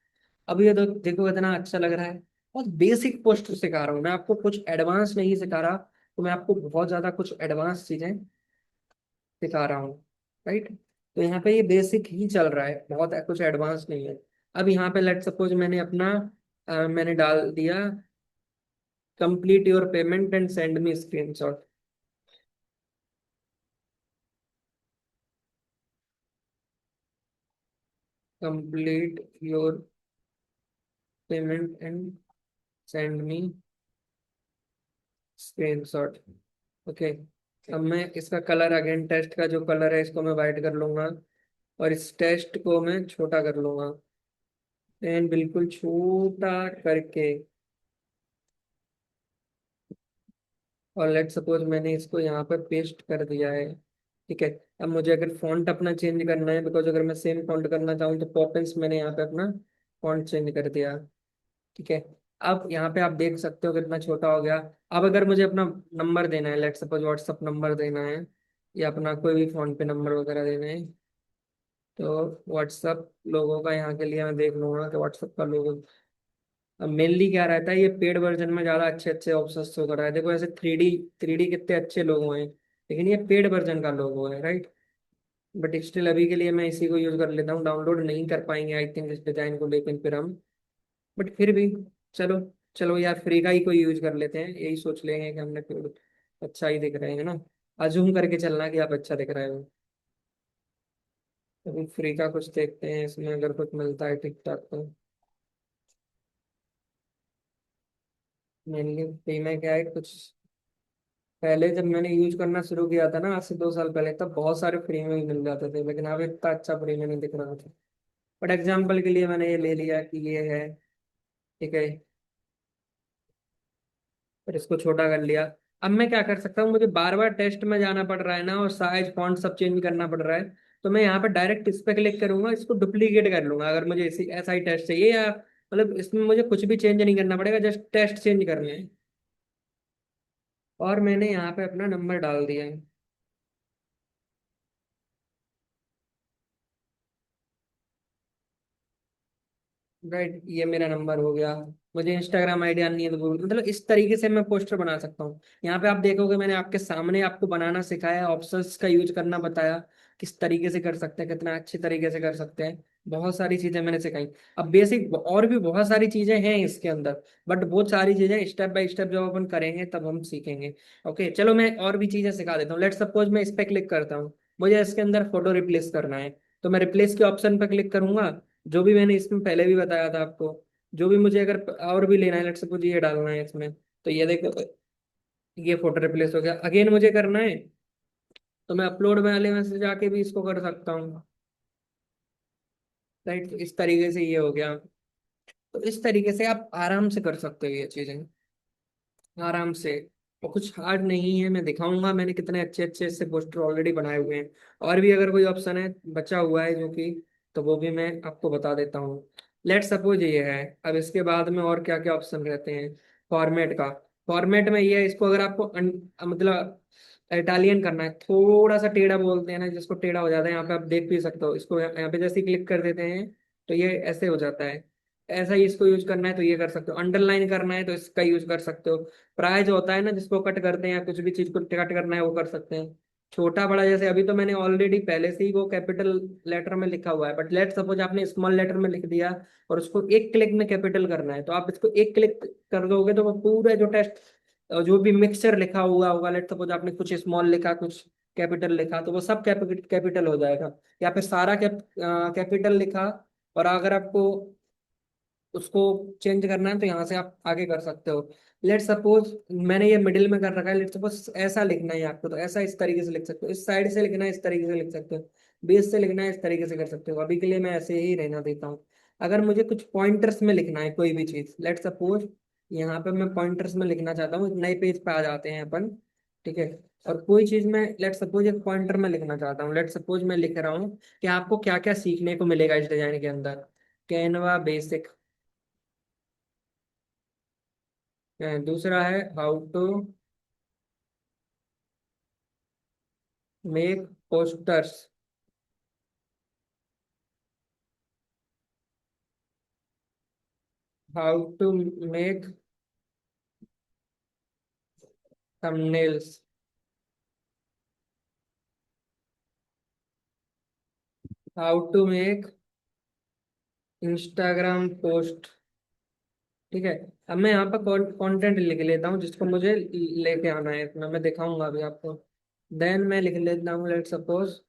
Speaker 1: अब ये देखो कितना अच्छा लग रहा है। बहुत बेसिक पोस्ट सिखा रहा हूँ मैं आपको, कुछ एडवांस नहीं सिखा रहा, तो मैं आपको बहुत ज्यादा कुछ एडवांस चीजें सिखा रहा हूँ। राइट। तो यहाँ पे ये बेसिक ही चल रहा है, बहुत कुछ एडवांस नहीं है। अब यहाँ पे लेट सपोज मैंने अपना मैंने डाल दिया, complete your payment and send me screenshot. Complete your payment and send me screenshot. Okay. अब मैं इसका कलर अगेन, टेस्ट का जो कलर है इसको मैं वाइट कर लूंगा, और इस टेस्ट को मैं छोटा कर लूंगा। एंड बिल्कुल छोटा करके, और लेट सपोज मैंने इसको यहाँ पर पेस्ट कर दिया है। ठीक है। अब मुझे अगर फॉन्ट अपना चेंज करना है, बिकॉज अगर मैं सेम फॉन्ट करना चाहूँ, तो पॉपिंस मैंने यहाँ पे अपना फॉन्ट चेंज कर दिया। ठीक है। अब यहाँ पे आप देख सकते हो कितना छोटा हो गया। अब अगर मुझे अपना नंबर देना है, लेट सपोज व्हाट्सअप नंबर देना है, या अपना कोई भी फोन पे नंबर वगैरह देना है, तो व्हाट्सअप लोगों का यहाँ के लिए मैं देख लूंगा कि व्हाट्सअप का लोगो। अब मेनली क्या रहता है, ये पेड वर्जन में ज़्यादा अच्छे अच्छे ऑप्शंस शो कर रहा है। देखो ऐसे थ्री डी कितने अच्छे लोगो हैं, लेकिन ये पेड वर्जन का लोगो है, राइट। बट स्टिल अभी के लिए मैं इसी को यूज़ कर लेता हूँ, डाउनलोड नहीं कर पाएंगे आई थिंक इस डिज़ाइन को, लेकिन फिर हम, बट फिर भी चलो, चलो यार फ्री का ही कोई यूज कर लेते हैं, यही सोच लेंगे कि हमने फिर अच्छा ही दिख रहे हैं ना। अजूम करके चलना कि आप अच्छा दिख रहे हो। अभी फ्री का कुछ देखते हैं, इसमें अगर कुछ मिलता है ठीक ठाक तो। मेनली फ्री में क्या है कुछ, पहले जब मैंने यूज करना शुरू किया था ना, आज से 2 साल पहले, तब बहुत सारे फ्री में ही मिल जाते थे, लेकिन अब इतना अच्छा फ्री में नहीं दिख रहा था। बट एग्जाम्पल के लिए मैंने ये ले लिया कि ये है। ठीक है। फिर इसको छोटा कर लिया। अब मैं क्या कर सकता हूँ, मुझे बार बार टेस्ट में जाना पड़ रहा है ना, और साइज फॉन्ट सब चेंज करना पड़ रहा है, तो मैं यहाँ पर डायरेक्ट इस पे क्लिक करूंगा, इसको डुप्लीकेट कर लूंगा, अगर मुझे इसी ऐसा ही टेस्ट चाहिए, या मतलब इसमें मुझे कुछ भी चेंज नहीं करना पड़ेगा, जस्ट टेस्ट चेंज करने हैं। और मैंने यहाँ पे अपना नंबर डाल दिया है। राइट, ये मेरा नंबर हो गया। मुझे इंस्टाग्राम आईडी आनी है तो मतलब इस तरीके से मैं पोस्टर बना सकता हूँ। यहाँ पे आप देखोगे मैंने आपके सामने आपको बनाना सिखाया, ऑप्शंस का यूज करना बताया, किस तरीके से कर सकते हैं, कितना अच्छे तरीके से कर सकते हैं। बहुत सारी चीजें मैंने सिखाई। अब बेसिक और भी बहुत सारी चीजें हैं इसके अंदर, बट बहुत सारी चीजें स्टेप बाय स्टेप जब अपन करेंगे तब हम सीखेंगे। ओके, चलो मैं और भी चीजें सिखा देता हूँ। लेट सपोज मैं इस पे क्लिक करता हूँ, मुझे इसके अंदर फोटो रिप्लेस करना है, तो मैं रिप्लेस के ऑप्शन पे क्लिक करूंगा, जो भी मैंने इसमें पहले भी बताया था आपको। जो भी मुझे अगर और भी लेना है, लेट्स सपोज ये डालना है इसमें, तो ये देखो, ये फोटो रिप्लेस हो गया। अगेन मुझे करना है, तो मैं अपलोड वाले में से जाके भी इसको कर सकता हूँ। राइट, इस तरीके से ये हो गया। तो इस तरीके से आप आराम से कर सकते हो ये चीजें, आराम से। और कुछ हार्ड नहीं है, मैं दिखाऊंगा मैंने कितने अच्छे अच्छे इससे पोस्टर ऑलरेडी बनाए हुए हैं। और भी अगर कोई ऑप्शन है बचा हुआ है जो कि, तो वो भी मैं आपको बता देता हूँ। लेट सपोज ये है। अब इसके बाद में और क्या क्या ऑप्शन रहते हैं, फॉर्मेट का। फॉर्मेट में ये है, इसको अगर आपको मतलब इटालियन करना है, थोड़ा सा टेढ़ा बोलते हैं ना, जिसको टेढ़ा हो जाता है, यहाँ पे आप देख भी सकते हो, इसको यहाँ पे जैसे ही क्लिक कर देते हैं तो ये ऐसे हो जाता है। ऐसा ही इसको यूज करना है तो ये कर सकते हो, अंडरलाइन करना है तो इसका यूज कर सकते हो। प्राय जो होता है ना, जिसको कट करते हैं या कुछ भी चीज को कट करना है वो कर सकते हैं। छोटा बड़ा, जैसे अभी तो मैंने ऑलरेडी पहले से ही वो कैपिटल लेटर में लिखा हुआ है, बट लेट सपोज आपने स्मॉल लेटर में लिख दिया, और उसको एक क्लिक में कैपिटल करना है, तो आप इसको एक क्लिक कर दोगे तो वो पूरा जो टेक्स्ट, जो भी मिक्सचर लिखा हुआ होगा, लेट सपोज आपने कुछ स्मॉल लिखा कुछ कैपिटल लिखा, तो वो सब कैपिटल हो जाएगा। या फिर सारा कैपिटल लिखा, और अगर आपको उसको चेंज करना है तो यहाँ से आप आगे कर सकते हो। लेट सपोज मैंने ये मिडिल में कर रखा है, लेट सपोज ऐसा लिखना है आपको, तो ऐसा इस तरीके से लिख सकते हो, इस साइड से लिखना है इस तरीके से लिख सकते हो, बेस से लिखना है इस तरीके से कर सकते हो। अभी के लिए मैं ऐसे ही रहना देता हूँ। अगर मुझे कुछ पॉइंटर्स में लिखना है कोई भी चीज, लेट सपोज यहाँ पे मैं पॉइंटर्स में लिखना चाहता हूँ, एक नए पेज पे आ जाते हैं अपन। ठीक है। और कोई चीज मैं लेट सपोज एक पॉइंटर में लिखना चाहता हूँ, लेट सपोज मैं लिख रहा हूँ कि आपको क्या क्या सीखने को मिलेगा इस डिजाइन के अंदर। Canva basic. दूसरा है how to make posters. How to make thumbnails. How to make Instagram post. ठीक है। अब मैं यहाँ पर कंटेंट लिख लेता हूँ जिसको मुझे लेके आना है, इतना मैं दिखाऊंगा अभी आपको। देन मैं लिख लेता हूँ let suppose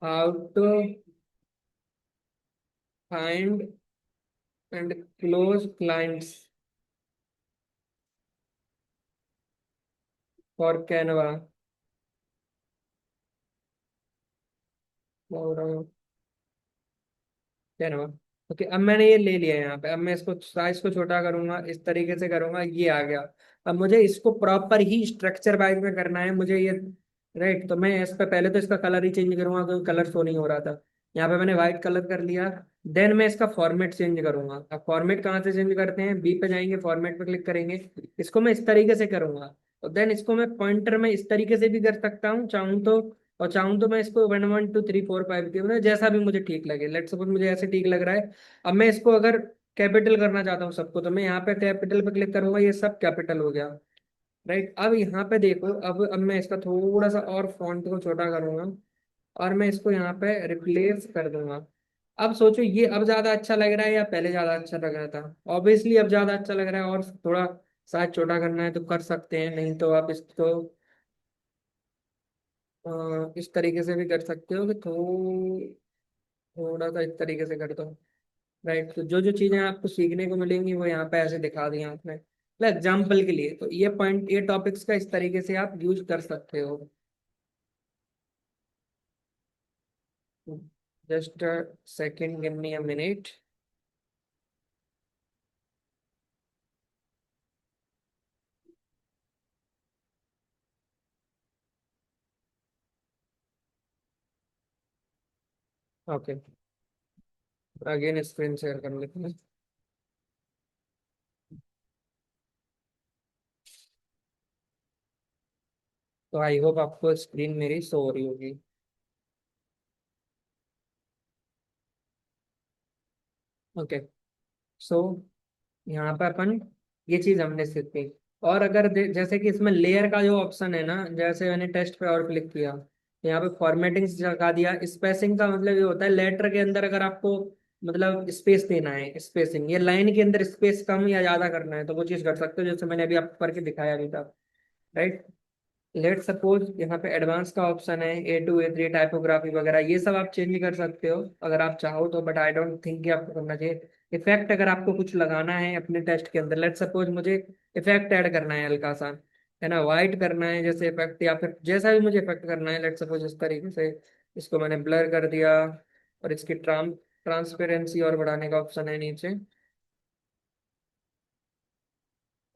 Speaker 1: how to find and close clients for Canva. Canva. Okay, अब मैंने ये ले लिया है यहाँ पे। अब मैं इसको साइज को छोटा करूंगा, इस तरीके से करूंगा, ये आ गया। अब मुझे इसको प्रॉपर ही स्ट्रक्चर वाइज में करना है मुझे ये। राइट, तो मैं इस पे पहले तो इसका कलर ही चेंज करूंगा क्योंकि कलर शो नहीं हो रहा था। यहाँ पे मैंने व्हाइट कलर कर लिया। देन मैं इसका फॉर्मेट चेंज करूंगा। अब फॉर्मेट कहाँ से चेंज करते हैं, बी पे जाएंगे, फॉर्मेट पे क्लिक करेंगे। इसको मैं इस तरीके से करूंगा। और देन इसको मैं पॉइंटर में इस तरीके से भी कर सकता हूँ चाहूँ तो। और चाहूँ तो मैं इसको 1 1 2 3 4 5 के मतलब जैसा भी मुझे ठीक लगे। लेट सपोज मुझे ऐसे ठीक लग रहा है। अब मैं इसको अगर कैपिटल करना चाहता हूँ सबको, तो मैं यहाँ पे कैपिटल पे क्लिक करूंगा, ये सब कैपिटल हो गया। राइट, अब यहाँ पे देखो, अब मैं इसका थोड़ा सा और फॉन्ट को छोटा करूंगा। और मैं इसको यहाँ पे रिप्लेस कर दूंगा। अब सोचो ये अब ज्यादा अच्छा लग रहा है या पहले ज्यादा अच्छा लग रहा था। ऑब्वियसली अब ज्यादा अच्छा लग रहा है, और थोड़ा साइज छोटा करना है तो कर सकते हैं, नहीं तो आप इसको इस तरीके से भी कर सकते हो कि थोड़ा सा इस तरीके से कर दो। राइट, तो जो जो चीजें आपको सीखने को मिलेंगी वो यहाँ पे ऐसे दिखा दी आपने, मतलब एग्जाम्पल के लिए। तो ये पॉइंट, ये टॉपिक्स का इस तरीके से आप यूज कर सकते हो। Just second, give me a minute. Okay, again screen share कर लेते हैं। तो आई होप आपको स्क्रीन मेरी शो हो रही होगी। ओके। सो यहाँ पे अपन ये चीज हमने सीखी। और अगर जैसे कि इसमें लेयर का जो ऑप्शन है ना, जैसे मैंने टेस्ट पे और क्लिक किया तो यहाँ पे फॉर्मेटिंग लगा दिया। स्पेसिंग का मतलब ये होता है लेटर के अंदर अगर आपको मतलब स्पेस देना है, स्पेसिंग, ये लाइन के अंदर स्पेस कम या ज्यादा करना है तो वो चीज कर सकते हो, जैसे मैंने अभी आपको करके दिखाया अभी था। राइट। लेट सपोज यहाँ पे एडवांस का ऑप्शन है, A2 A3 टाइपोग्राफी वगैरह, ये सब आप चेंज कर सकते हो अगर आप चाहो तो, बट आई डोंट थिंक कि आपको करना चाहिए। इफेक्ट अगर आपको कुछ लगाना है अपने टेस्ट के अंदर, लेट सपोज मुझे इफेक्ट ऐड करना है हल्का सा, है ना, वाइट करना है जैसे इफेक्ट, या फिर जैसा भी मुझे इफेक्ट करना है, लेट सपोज इस तरीके से इसको मैंने ब्लर कर दिया। और इसकी ट्रांसपेरेंसी और बढ़ाने का ऑप्शन है नीचे।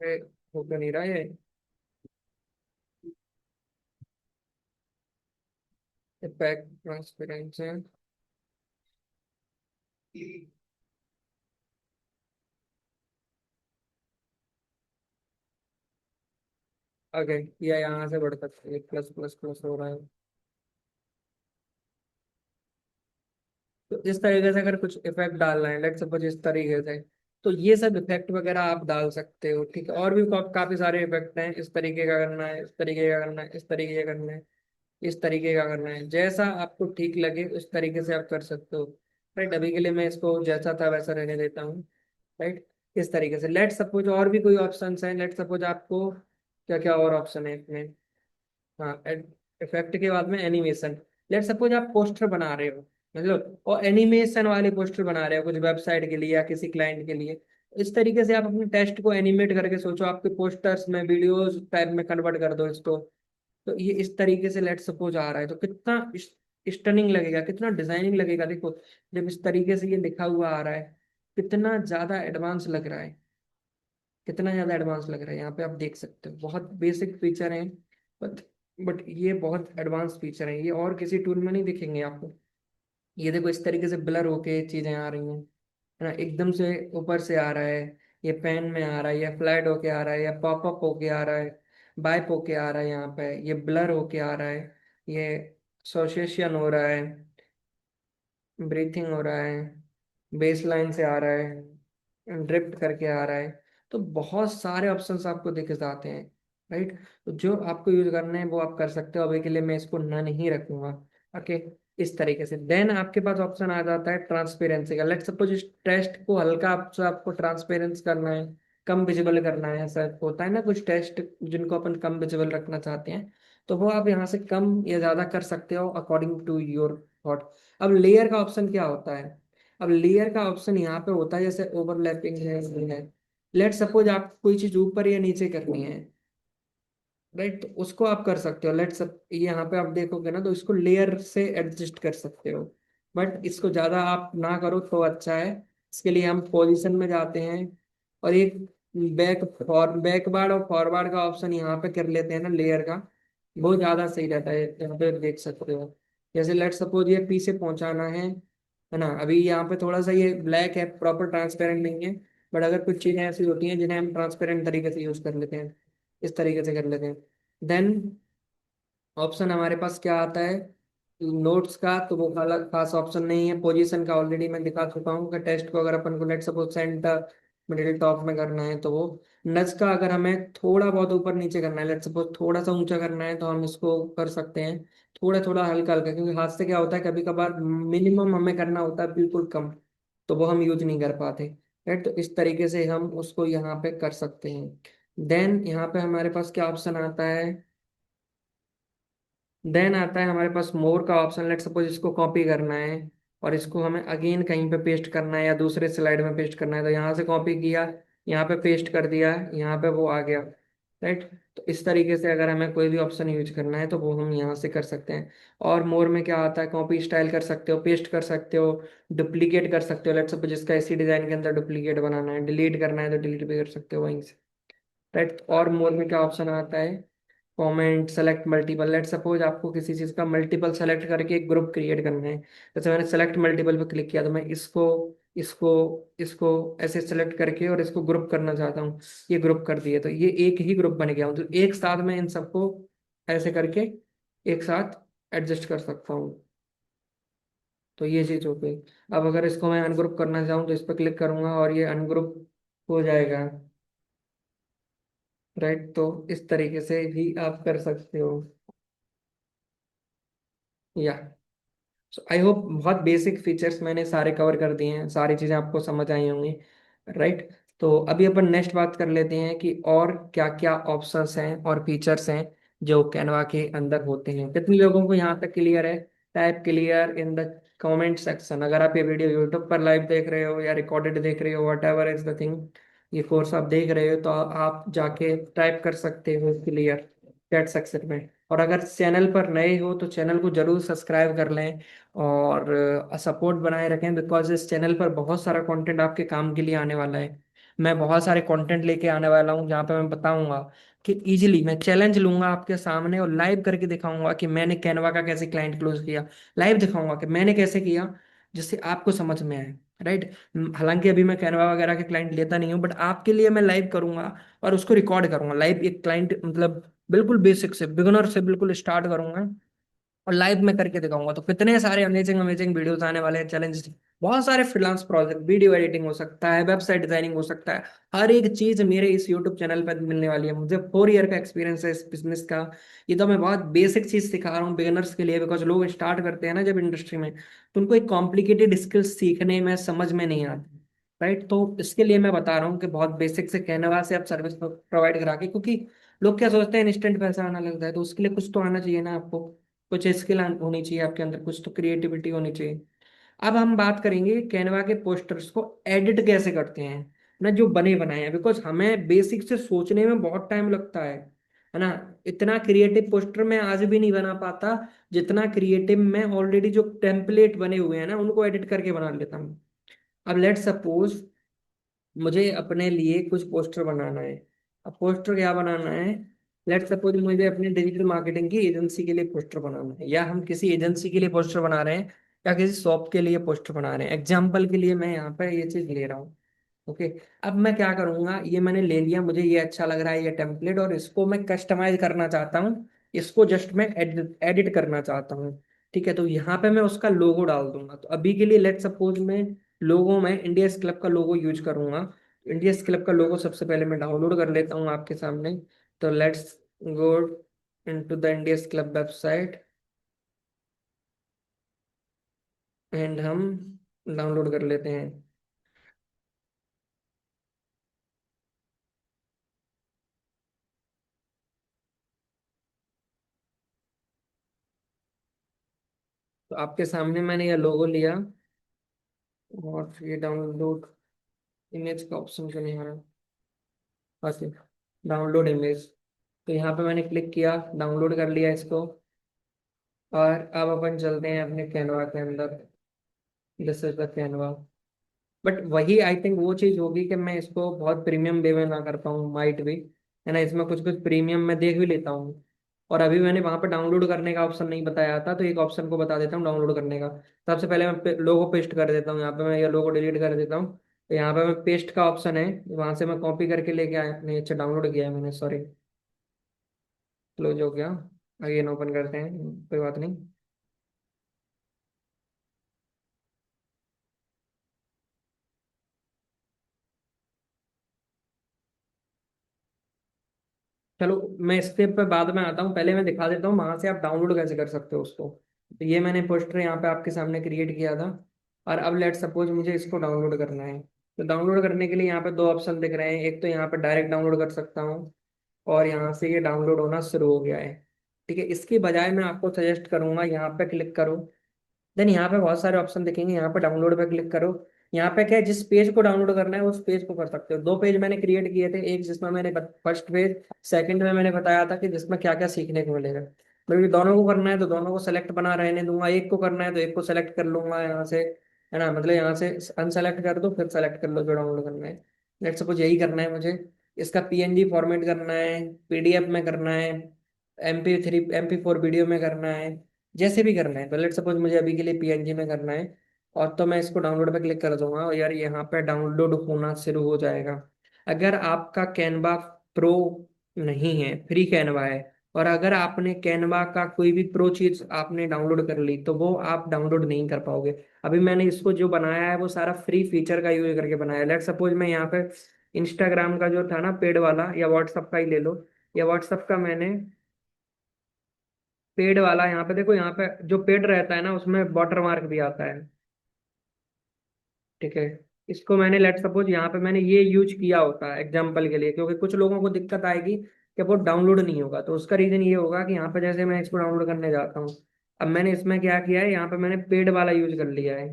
Speaker 1: ए, हो क्यों नहीं रहा ये, इफेक्ट ट्रांसपेरेंसी। ओके, या यहाँ से बढ़ सकते हैं, प्लस प्लस प्लस हो रहा है। तो इस तरीके से अगर कुछ इफेक्ट डालना है, लेट सपोज इस तरीके से, तो ये सब इफेक्ट वगैरह आप डाल सकते हो। ठीक है, और भी काफी सारे इफेक्ट हैं, इस तरीके का करना है, इस तरीके का करना है, इस तरीके का करना है, इस तरीके का करना है, जैसा आपको ठीक लगे उस तरीके से आप कर सकते हो। राइट, अभी के लिए मैं इसको जैसा था वैसा रहने देता हूँ। राइट, इस तरीके से लेट सपोज और भी कोई ऑप्शन है, लेट सपोज आपको क्या क्या और ऑप्शन है इसमें। हाँ, इफेक्ट के बाद में एनिमेशन। लेट सपोज आप पोस्टर बना रहे हो, मतलब और एनिमेशन वाले पोस्टर बना रहे हो कुछ वेबसाइट के लिए या किसी क्लाइंट के लिए, इस तरीके से आप अपने टेस्ट को एनिमेट करके सोचो, आपके पोस्टर्स में वीडियोस टाइप में कन्वर्ट कर दो इसको। तो ये इस तरीके से लेट सपोज आ रहा है, तो कितना स्टनिंग लगेगा, कितना डिजाइनिंग लगेगा। देखो जब इस तरीके से ये लिखा हुआ आ रहा है, कितना ज्यादा एडवांस लग रहा है, कितना ज्यादा एडवांस लग रहा है। यहाँ पे आप देख सकते हो बहुत बेसिक फीचर हैं, बट बट ये बहुत एडवांस फीचर हैं, ये और किसी टूल में नहीं दिखेंगे आपको। ये देखो इस तरीके से ब्लर होके चीजें आ रही हैं, है ना, एकदम से ऊपर से आ रहा है, ये पेन में आ रहा है, या फ्लैट होके आ रहा है, या पॉपअप होके आ रहा है, बाइप होके आ रहा है, यहाँ पे ये ब्लर होके आ रहा है, ये सोशेशन हो रहा है, ब्रीथिंग हो रहा है, बेस लाइन से आ रहा है, ड्रिफ्ट करके आ रहा है। तो बहुत सारे ऑप्शंस आपको दिख जाते हैं, राइट। तो जो आपको यूज करना है वो आप कर सकते हो। अभी के लिए मैं इसको ना नहीं रखूंगा। ओके, इस तरीके से देन आपके पास ऑप्शन आ जाता है ट्रांसपेरेंसी का। लेट्स सपोज इस टेस्ट को हल्का आपको ट्रांसपेरेंस करना है, कम विजिबल करना है। ऐसा होता है ना कुछ टेस्ट जिनको अपन कम विजिबल रखना चाहते हैं, तो वो आप यहाँ से कम या ज्यादा कर सकते हो अकॉर्डिंग टू योर थॉट। अब लेयर का ऑप्शन क्या होता है? अब लेयर का ऑप्शन यहाँ पे होता है, जैसे ओवरलैपिंग है, लेट सपोज आप कोई चीज ऊपर या नीचे करनी है, राइट, तो उसको आप कर सकते हो। लेट सप यहाँ पे आप देखोगे ना, तो इसको लेयर से एडजस्ट कर सकते हो, बट इसको ज्यादा आप ना करो तो अच्छा है। इसके लिए हम पोजीशन में जाते हैं, और एक बैकवर्ड और फॉरवर्ड का ऑप्शन यहाँ पे कर लेते हैं ना लेयर का, बहुत ज्यादा सही रहता है। यहाँ पे देख सकते हो, जैसे लेट सपोज ये पीछे पहुंचाना है ना। अभी यहाँ पे थोड़ा सा ये ब्लैक है, प्रॉपर ट्रांसपेरेंट नहीं है, बट अगर कुछ चीजें ऐसी होती हैं जिन्हें हम ट्रांसपेरेंट तरीके से यूज कर लेते हैं, इस तरीके से कर लेते हैं। देन ऑप्शन हमारे पास क्या आता है नोट्स का, तो वो अलग खास ऑप्शन नहीं है। पोजीशन का ऑलरेडी मैं दिखा चुका हूँ कि टेस्ट को अगर अपन को let suppose centre middle top में करना है तो वो। नज का अगर हमें थोड़ा बहुत ऊपर नीचे करना है, लेट सपोज थोड़ा सा ऊंचा करना है, तो हम इसको कर सकते हैं थोड़ा थोड़ा हल्का हल्का, क्योंकि हाथ से क्या होता है कभी कभार मिनिमम हमें करना होता है बिल्कुल कम, तो वो हम यूज नहीं कर पाते, राइट। तो इस तरीके से हम उसको यहाँ पे कर सकते हैं। देन यहाँ पे हमारे पास क्या ऑप्शन आता है? देन आता है हमारे पास मोर का ऑप्शन। लेट सपोज इसको कॉपी करना है, और इसको हमें अगेन कहीं पे पेस्ट करना है, या दूसरे स्लाइड में पेस्ट करना है, तो यहाँ से कॉपी किया, यहाँ पे पेस्ट कर दिया, यहाँ पे वो आ गया, राइट। तो इस तरीके से अगर हमें कोई भी ऑप्शन यूज करना है तो वो हम यहाँ से कर सकते हैं। और मोर में क्या आता है, कॉपी स्टाइल कर सकते हो, पेस्ट कर सकते हो, डुप्लीकेट कर सकते हो। लेट सपोज इसका इसी डिजाइन के अंदर डुप्लीकेट बनाना है, डिलीट करना है तो डिलीट भी कर सकते हो वहीं से, राइट। और मोर में क्या ऑप्शन आता है, comment select multiple. Let suppose आपको किसी चीज का मल्टीपल सेलेक्ट करके एक ग्रुप क्रिएट करना है, जैसे मैंने सेलेक्ट मल्टीपल पे क्लिक किया, तो मैं इसको इसको इसको ऐसे सेलेक्ट करके और इसको ग्रुप करना चाहता हूँ, ये ग्रुप कर दिए, तो ये एक ही ग्रुप बन गया हूँ। तो एक साथ में इन सबको ऐसे करके एक साथ एडजस्ट कर सकता हूँ। तो ये चीज हो गई। अब अगर इसको मैं अनग्रुप करना चाहूँ तो इस पर क्लिक करूंगा और ये अनग्रुप हो जाएगा, राइट। तो इस तरीके से भी आप कर सकते हो, या सो आई होप बहुत बेसिक फीचर्स मैंने सारे कवर कर दिए हैं, सारी चीज़ें आपको समझ आई होंगी, राइट। तो अभी अपन नेक्स्ट बात कर लेते हैं कि और क्या क्या ऑप्शंस हैं और फीचर्स हैं जो कैनवा के अंदर होते हैं। कितने लोगों को यहाँ तक क्लियर है? Type clear in the comment section. अगर आप ये वीडियो यूट्यूब पर लाइव देख रहे हो या रिकॉर्डेड देख रहे हो, what ever is the thing, ये कोर्स आप देख रहे हो, तो आप जाके टाइप कर सकते हो क्लियर चैट सेक्शन में। और अगर चैनल पर नए हो तो चैनल को जरूर सब्सक्राइब कर लें और सपोर्ट बनाए रखें, बिकॉज इस चैनल पर बहुत सारा कंटेंट आपके काम के लिए आने वाला है। मैं बहुत सारे कंटेंट लेके आने वाला हूँ जहाँ पे मैं बताऊंगा कि इजीली मैं चैलेंज लूंगा आपके सामने और लाइव करके दिखाऊंगा कि मैंने कैनवा का कैसे क्लाइंट क्लोज किया। लाइव दिखाऊंगा कि मैंने कैसे किया, जिससे आपको समझ में आए, राइट। हालांकि अभी मैं कैनवा वगैरह के क्लाइंट लेता नहीं हूँ, बट आपके लिए मैं लाइव करूंगा और उसको रिकॉर्ड करूंगा लाइव। एक क्लाइंट मतलब बिल्कुल बेसिक से, बिगिनर से बिल्कुल स्टार्ट करूंगा और लाइव में करके दिखाऊंगा। तो कितने सारे अमेजिंग अमेजिंग वीडियोस आने वाले हैं, चैलेंज, बहुत सारे फ्रीलांस प्रोजेक्ट, वीडियो एडिटिंग हो सकता है, वेबसाइट डिजाइनिंग हो सकता है, हर एक चीज मेरे इस यूट्यूब चैनल पर मिलने वाली है। मुझे 4 ईयर का एक्सपीरियंस है इस बिजनेस का। ये तो मैं बहुत बेसिक चीज सिखा रहा हूँ बिगिनर्स के लिए, बिकॉज लोग स्टार्ट करते हैं ना जब इंडस्ट्री में, तो उनको एक कॉम्प्लिकेटेड स्किल्स सीखने में समझ में नहीं आती, राइट। तो इसके लिए मैं बता रहा हूँ कि बहुत बेसिक से कैनवा से आप सर्विस प्रोवाइड करा के, क्योंकि लोग क्या सोचते हैं इंस्टेंट पैसा आना लगता है, तो उसके लिए कुछ तो आना चाहिए ना आपको, कुछ स्किल होनी चाहिए आपके अंदर, कुछ तो क्रिएटिविटी होनी चाहिए। अब हम बात करेंगे कैनवा के पोस्टर्स को एडिट कैसे करते हैं। ना जो बने बनाए हैं, बिकॉज हमें बेसिक से सोचने में बहुत टाइम लगता है ना। इतना क्रिएटिव पोस्टर मैं आज भी नहीं बना पाता जितना क्रिएटिव मैं ऑलरेडी जो टेम्पलेट बने हुए हैं ना उनको एडिट करके बना लेता हूँ। अब लेट सपोज मुझे अपने लिए कुछ पोस्टर बनाना है। अब पोस्टर क्या बनाना है? लेट सपोज मुझे अपनी डिजिटल मार्केटिंग की एजेंसी के लिए पोस्टर बनाना है, या हम किसी एजेंसी के लिए पोस्टर बना रहे हैं, या किसी शॉप के लिए पोस्टर बना रहे हैं। एग्जाम्पल के लिए मैं यहाँ पर ये चीज ले रहा हूँ। ओके। अब मैं क्या करूंगा, ये मैंने ले लिया, मुझे ये अच्छा लग रहा है ये टेम्पलेट, और इसको मैं कस्टमाइज करना चाहता हूँ। इसको जस्ट मैं एडिट एडिट करना चाहता हूँ। ठीक है, तो यहाँ पे मैं उसका लोगो डाल दूंगा। तो अभी के लिए लेट सपोज मैं लोगो में इंडियस क्लब का लोगो यूज करूंगा। इंडियस क्लब का लोगो सबसे पहले मैं डाउनलोड कर लेता हूँ आपके सामने। तो let's go into the Indians club website and हम डाउनलोड कर लेते हैं। तो आपके सामने मैंने ये लोगो लिया, और ये डाउनलोड इमेज का ऑप्शन क्यों नहीं आ रहा? Okay, download image. तो यहाँ पे मैंने क्लिक किया, डाउनलोड कर लिया इसको। और अब अपन चलते हैं अपने कैनवा के अंदर। This is the Canva. But वही आई थिंक वो चीज़ होगी कि मैं इसको बहुत प्रीमियम वे में ना कर पाऊँ, माइट भी, है ना। इसमें कुछ कुछ प्रीमियम मैं देख भी लेता हूँ। और अभी मैंने वहाँ पे डाउनलोड करने का ऑप्शन नहीं बताया था, तो एक ऑप्शन को बता देता हूँ डाउनलोड करने का। सबसे पहले मैं लोगो पेस्ट कर देता हूँ, यहाँ पे मैं ये लोगो डिलीट कर देता हूँ। तो यहाँ पे मैं पेस्ट का ऑप्शन है, वहां से मैं कॉपी करके लेके आया, नहीं अच्छा डाउनलोड किया है मैंने, सॉरी। क्लोज हो गया। अगेन ओपन करते हैं, कोई बात नहीं। चलो, मैं स्टेप पे बाद में आता हूँ, पहले मैं दिखा देता हूँ वहां से आप डाउनलोड कैसे कर सकते हो उसको। तो ये मैंने पोस्टर यहाँ पे आपके सामने क्रिएट किया था। और अब लेट सपोज मुझे इसको डाउनलोड करना है। तो डाउनलोड करने के लिए यहाँ पे दो ऑप्शन दिख रहे हैं, एक तो यहाँ पे डायरेक्ट डाउनलोड कर सकता हूँ, और यहाँ से ये डाउनलोड होना शुरू हो गया है। ठीक है, इसकी बजाय मैं आपको सजेस्ट करूंगा यहाँ पे क्लिक करो। देन यहाँ पे बहुत सारे ऑप्शन दिखेंगे, यहाँ पे डाउनलोड पे क्लिक करो। यहाँ पे क्या है, जिस पेज को डाउनलोड करना है उस पेज को कर सकते हो। दो पेज मैंने क्रिएट किए थे, एक जिसमें मैंने फर्स्ट पेज, सेकंड में मैंने बताया था कि जिसमें क्या क्या सीखने को मिलेगा। मतलब दोनों को करना है तो दोनों को सेलेक्ट बना रहने दूंगा, एक को करना है तो एक को सेलेक्ट कर लूंगा यहाँ से, है ना। मतलब यहाँ से अनसेलेक्ट कर दो, फिर सेलेक्ट कर लो जो डाउनलोड करना है। लेट्स सपोज यही करना है मुझे। इसका पीएनजी फॉर्मेट करना है, पीडीएफ में करना है, MP3 MP4 वीडियो में करना है, जैसे भी करना है। तो लेट सपोज मुझे अभी के लिए पीएनजी में करना है। और तो मैं इसको डाउनलोड पे क्लिक कर दूंगा, और यार यहाँ पे डाउनलोड होना शुरू हो जाएगा। अगर आपका कैनवा प्रो नहीं है, फ्री कैनवा है, और अगर आपने कैनवा का कोई भी प्रो चीज आपने डाउनलोड कर ली, तो वो आप डाउनलोड नहीं कर पाओगे। अभी मैंने इसको जो बनाया है वो सारा फ्री फीचर का यूज करके बनाया है। लेट सपोज मैं यहाँ पे इंस्टाग्राम का जो था ना पेड वाला, या व्हाट्सअप का ही ले लो, या व्हाट्सअप का मैंने पेड वाला, यहाँ पे देखो, यहाँ पे जो पेड रहता है ना उसमें वाटर मार्क भी आता है। ठीक है, इसको मैंने लेट सपोज यहाँ पे मैंने ये यूज किया होता है एग्जाम्पल के लिए, क्योंकि कुछ लोगों को दिक्कत आएगी कि वो डाउनलोड नहीं होगा। तो उसका रीजन ये होगा कि यहाँ पे जैसे मैं इसको डाउनलोड करने जाता हूँ, अब मैंने इसमें क्या किया है, यहाँ पे मैंने पेड वाला यूज कर लिया है।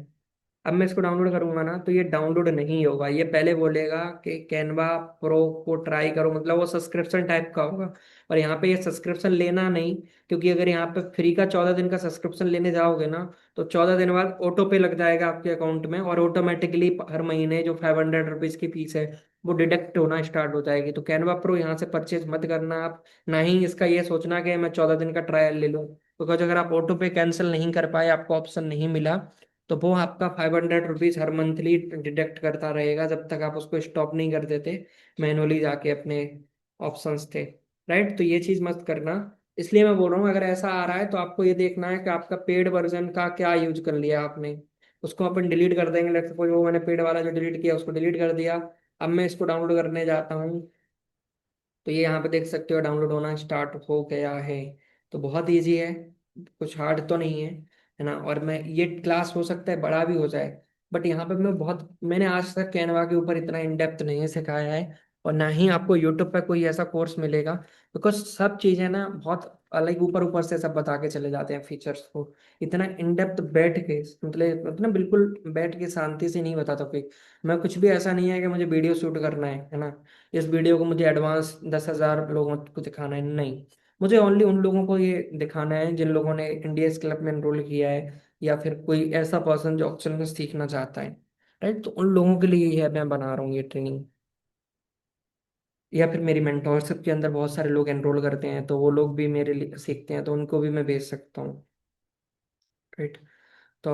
Speaker 1: अब मैं इसको डाउनलोड करूंगा ना तो ये डाउनलोड नहीं होगा, ये पहले बोलेगा कि कैनवा प्रो को ट्राई करो, मतलब वो सब्सक्रिप्शन टाइप का होगा। और यहाँ पे ये सब्सक्रिप्शन लेना नहीं, क्योंकि अगर यहाँ पे फ्री का 14 दिन का सब्सक्रिप्शन लेने जाओगे ना, तो 14 दिन बाद ऑटो पे लग जाएगा आपके अकाउंट में, और ऑटोमेटिकली हर महीने जो ₹500 की फीस है वो डिडक्ट होना स्टार्ट हो जाएगी। तो कैनवा प्रो यहाँ से परचेज मत करना आप। ना ही इसका ये सोचना कि मैं 14 दिन का ट्रायल ले लूँ, बिकॉज अगर आप ऑटो पे कैंसिल नहीं कर पाए, आपको ऑप्शन नहीं मिला, तो वो आपका ₹500 हर मंथली डिडक्ट करता रहेगा, जब तक आप उसको स्टॉप नहीं कर देते मैनुअली जाके अपने ऑप्शंस थे। राइट, तो ये चीज मत करना। इसलिए मैं बोल रहा हूँ, अगर ऐसा आ रहा है तो आपको ये देखना है कि आपका पेड वर्जन का क्या यूज कर लिया आपने। उसको अपन डिलीट कर देंगे। लेट्स सपोज वो मैंने पेड वाला जो डिलीट किया उसको डिलीट कर दिया। अब मैं इसको डाउनलोड करने जाता हूँ, तो ये यहाँ पे देख सकते हो डाउनलोड होना स्टार्ट हो गया है। तो बहुत इजी है, कुछ हार्ड तो नहीं है ना। और मैं ये क्लास हो सकता है बड़ा भी हो जाए, बट यहाँ पे मैंने आज तक कैनवा के ऊपर इतना इन डेप्थ नहीं सिखाया है। और ना ही आपको यूट्यूब पे कोई ऐसा कोर्स मिलेगा, बिकॉज सब चीजें ना बहुत अलग ऊपर ऊपर से सब बता के चले जाते हैं फीचर्स को। इतना इन डेप्थ बैठ के, मतलब इतना बिल्कुल बैठ के शांति से नहीं बताता कोई। मैं कुछ भी ऐसा नहीं है कि मुझे वीडियो शूट करना है ना, इस वीडियो को मुझे एडवांस 10,000 लोगों को दिखाना है, नहीं। मुझे ओनली उन लोगों को ये दिखाना है जिन लोगों ने इंडिया क्लब में एनरोल किया है, या फिर कोई ऐसा पर्सन जो एक्चुअल में सीखना चाहता है। राइट, तो उन लोगों के लिए ही है मैं बना रहा हूँ ये ट्रेनिंग। या फिर मेरी मेंटोरशिप के अंदर बहुत सारे लोग एनरोल करते हैं, तो वो लोग भी मेरे लिए सीखते हैं, तो उनको भी मैं भेज सकता हूँ। राइट। तो